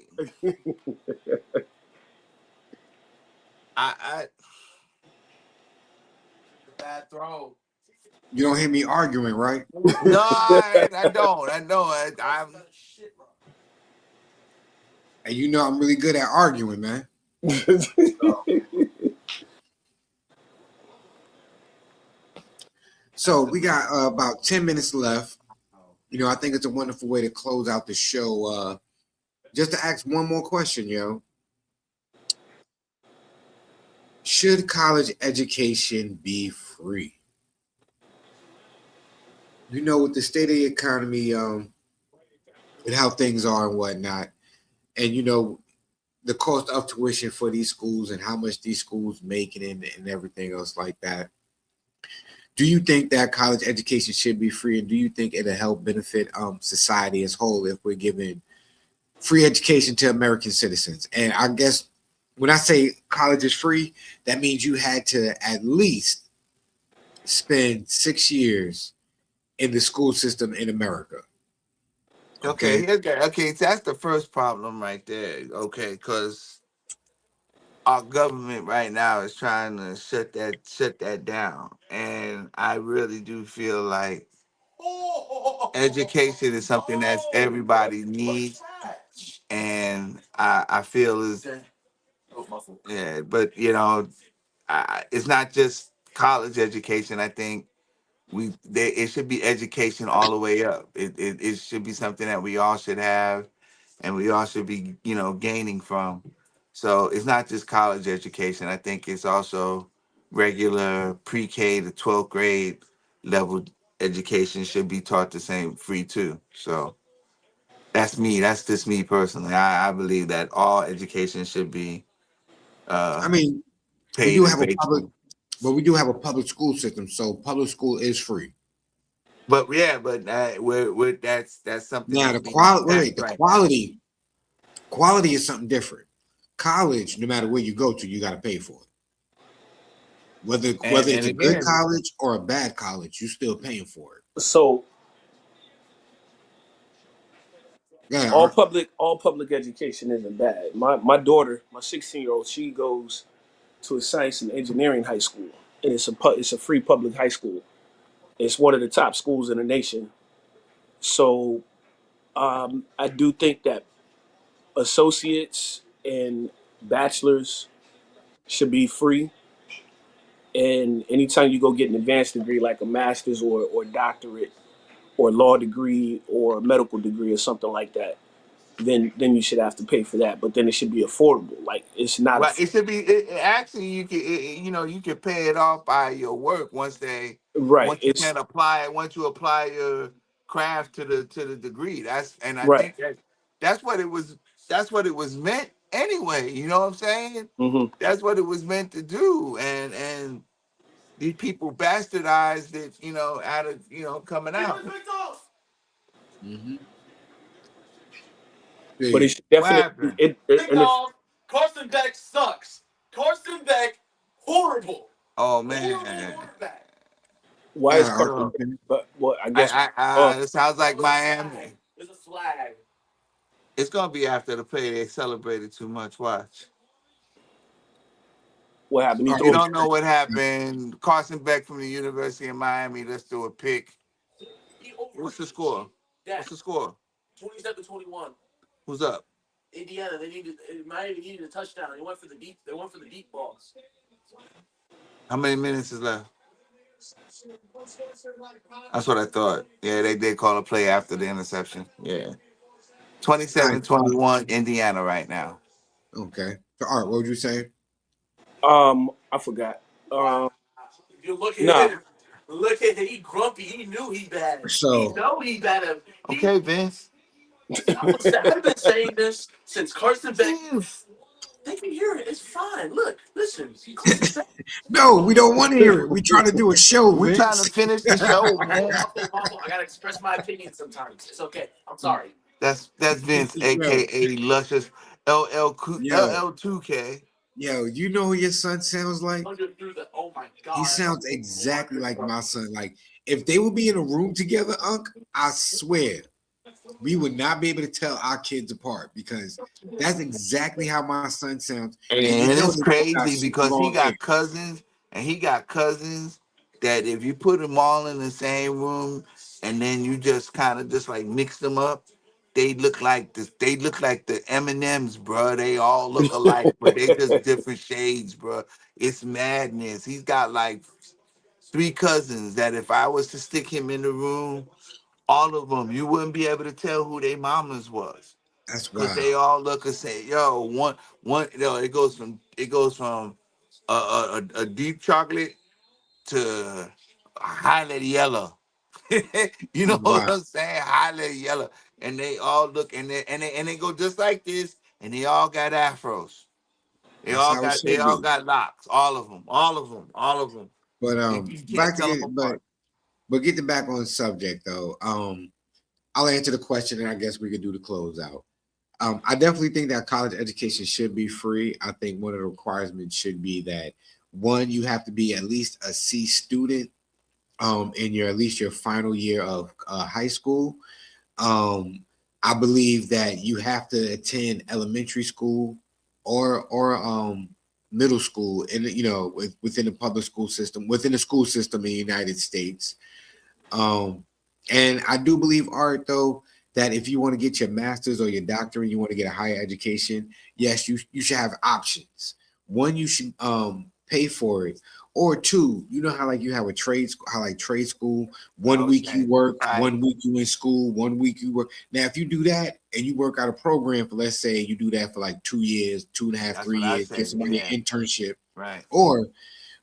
bad throw. You don't hear me arguing, right? No, I don't. I'm And you know I'm really good at arguing, man. So we got about 10 minutes left. You know, I think it's a wonderful way to close out the show. Just to ask one more question, yo. Should college education be free? You know, with the state of the economy, and how things are and whatnot, and you know, the cost of tuition for these schools and how much these schools make and everything else like that. Do you think that college education should be free, and do you think it'll help benefit society as whole if we're giving free education to American citizens? And I guess when I say college is free, that means you had to at least spend 6 years in the school system in America. Okay. okay. Okay, so that's the first problem right there. Okay, because our government right now is trying to shut that down, and I really do feel like education is something that everybody needs, and I feel is yeah, but you know, it's not just college education. I think it should be education all the way up. It should be something that we all should have, and we all should be gaining from. So it's not just college education. I think it's also regular pre-K to 12th grade level education should be taught the same free too. So that's me. That's just me personally. I believe that all education should be I uh, mean, we paid do and have a paid public, for. but we do have a public school system, so public school is free. But yeah, but that's something Now that's the being quality, assessed wait, the right now. quality is something different. College, no matter where you go to, you got to pay for it. Whether And it's a good again, college or a bad college, you're still paying for it. So Yeah, all public education isn't bad. My daughter, my 16-year-old, she goes to a science and engineering high school, and it's a free public high school. It's one of the top schools in the nation. So I do think that associates and bachelors should be free. And anytime you go get an advanced degree like a master's or doctorate or law degree or medical degree or something like that, then you should have to pay for that. But then it should be affordable. Like it's not a well, it should be actually you can you can pay it off by your work right. once you It's can apply once you apply your craft to the degree. I right. think that's what it was that's what it was meant anyway. You know what I'm saying? Hmm. That's what it was meant to do, and these people bastardized it. Out of coming out. mm-hmm. But it See, should What definitely happened? and if Carson Beck sucks. Carson Beck, horrible. Oh Horrible man. quarterback. why is our Carson? So But well, I guess it sounds like Miami. It's a flag. It's gonna be after the play. They celebrated too much. Watch. what happened? He our You threw. don't know what happened. Carson Beck from the University of Miami. Let's do a pick. What's the score? What's the score? 27-21. Who's up? Indiana, Miami needed a touchdown. They went for the deep balls. How many minutes is left? That's what I thought. Yeah, they did call a play after the interception. Yeah. 27, 21, Indiana right now. Okay. So, all right, what would you say? I forgot. You look at Nah. him. Look at him. He grumpy. He knew he bad. He So, know he bad. Okay, Vince. I've been saying this since Carson Beck. Vince. They can hear it. It's fine. Look, listen. Carson Beck. no, we don't want to hear it. We trying to do a show, We're trying to Vince. finish the show, man. Okay, Waffle. I gotta express my opinion sometimes. It's okay. I'm sorry. That's Vince, yo, aka Luscious yo, LL2K. yo, you know who your son sounds like? Through the. Oh my He God. sounds exactly like my son. Like, if they would be in a room together, Unc, I swear, we would not be able to tell our kids apart because that's exactly how my son sounds. And you And know it's they both got crazy super because long hair. he got cousins that if you put them all in the same room and then you just kind of just like mix them up, they look like this. They look like the M&Ms, bro. They all look alike, but they just different shades, bro. It's madness. He's got like 3 cousins that if I was to stick him in the room, all of them, you wouldn't be able to tell who they mamas was. That's Cause they wild. all look and say, yo, it goes from a deep chocolate to highlight yellow. You know That's what wild. I'm saying? Highlight yellow. And they all look and they go just like this, and they all got afros. That's how it They should all be. got locks. All of them. All of them. All of them. But And you can't back to tell them get apart. but getting back on the subject though. I'll answer the question and I guess we could do the closeout. I definitely think that college education should be free. I think one of the requirements should be that one, you have to be at least a C student in your at least your final year of high school. Um, I believe that you have to attend elementary school or middle school in within the public school system within the school system in the United States. Um, and I do believe, Art, though, that if you want to get your master's or your doctorate, you want to get a higher education, yes, you should have options. One, you should pay for it, or two, you know how like you have a how like trade school, one week you Okay. work, Right. 1 week you in school, 1 week you work. Now, if you do that and you work out a program for, let's say, you do that for like 2 years, two and a half, That's three what I years, get say. somebody Yeah. an internship, Right. or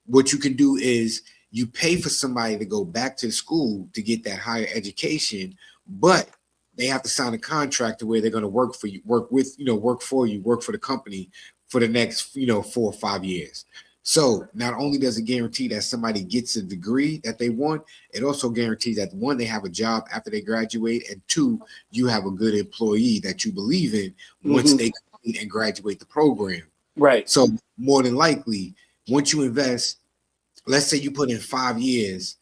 what you can do is you pay for somebody to go back to school to get that higher education, but they have to sign a contract to where they're going to work for you, work for you, work for the company for the next, 4 or 5 years. So not only does it guarantee that somebody gets a degree that they want, it also guarantees that one, they have a job after they graduate, and two, you have a good employee that you believe in once they complete and graduate the program. Right. So more than likely, once you invest, let's say you put in 5 years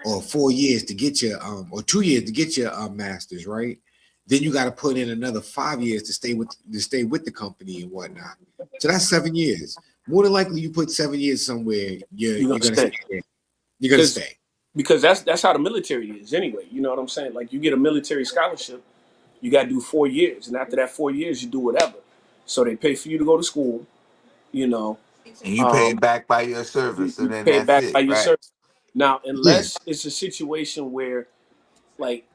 or 4 years to get your or 2 years to get your masters, right? Then you got to put in another 5 years to stay with the company and whatnot. So that's 7 years. More than likely, you put 7 years somewhere, You're you're gonna gonna stay stay there. You're gonna because stay. that's how the military is anyway. You know what I'm saying? Like you get a military scholarship, you got to do 4 years, and after that 4 years, you do whatever. So they pay for you to go to school. You know, And you pay it um, back by your service, and you then pay it that's back by it, your right? service. Now, Yeah, unless it's a situation where, like,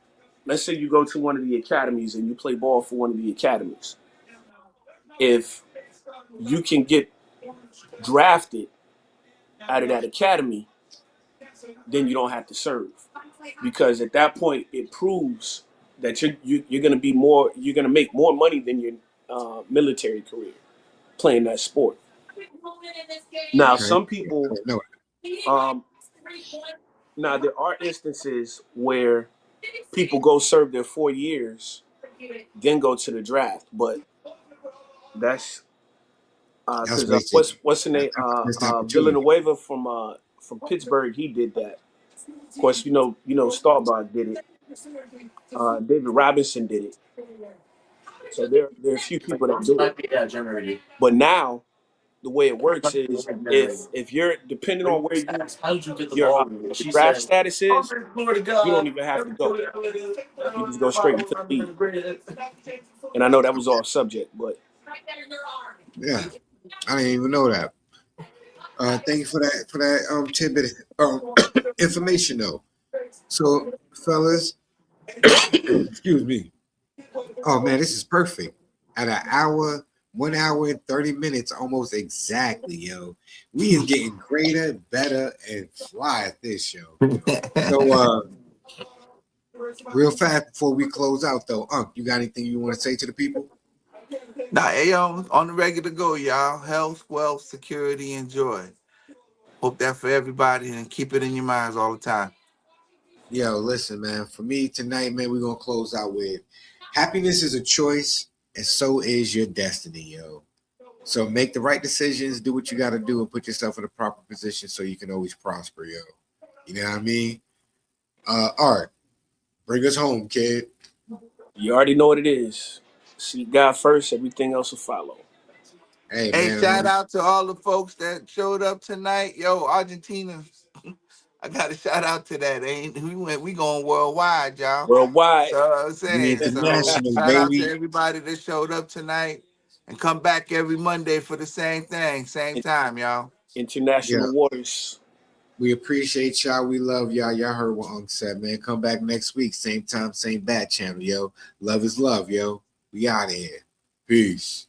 let's say you go to one of the academies and you play ball for one of the academies. If you can get drafted out of that academy, then you don't have to serve because at that point it proves that you're going to be more you're going to make more money than your military career playing that sport. Now, okay. some Yeah, I people, didn't know um, now there are instances where people go serve their 4 years, then go to the draft, but that's that's because wasted. what's the name? That's a missed opportunity. Villanueva from Pittsburgh, he did that. Of course, Starbuck did it. David Robinson did it. So there are a few people that do it. Yeah, generated. But now the way it works is if you're depending on where How did you get the your ball? And your she draft said, status "I'm is, from Florida, you don't God. even have to Every go. Florida, You just go straight into the league. And I know that was off subject, but Yeah, I didn't even know that. Thank you for that tidbit information though. So, fellas, excuse me. Oh man, this is perfect. At an hour, 1 hour and 30 minutes, almost exactly, yo. We is getting greater, better, and fly at this, yo. So real fast before we close out though, you got anything you want to say to the people? Nah, hey, yo, on the regular go, y'all. Health, wealth, security, and joy. Hope that for everybody and keep it in your minds all the time. Yo, listen, man. For me tonight, man, we're gonna close out with happiness is a choice, and so is your destiny, yo. So make the right decisions, do what you gotta do, and put yourself in a proper position so you can always prosper, yo. You know what I mean? Art, bring us home, kid. You already know what it is. Seek God first, everything else will follow. Hey, Hey, man. shout out to all the folks that showed up tonight. Yo, Argentina. I got a shout out to that. Ain't we going worldwide, y'all. Worldwide. So I'm We saying, so international, shout out to baby. everybody that showed up tonight and come back every Monday for the same thing, same time, y'all. Yeah. International waters. We appreciate y'all. We love y'all. Y'all heard what Unc said, man. Come back next week. Same time, same bat channel, yo. Love is love, yo. We out of here. Peace.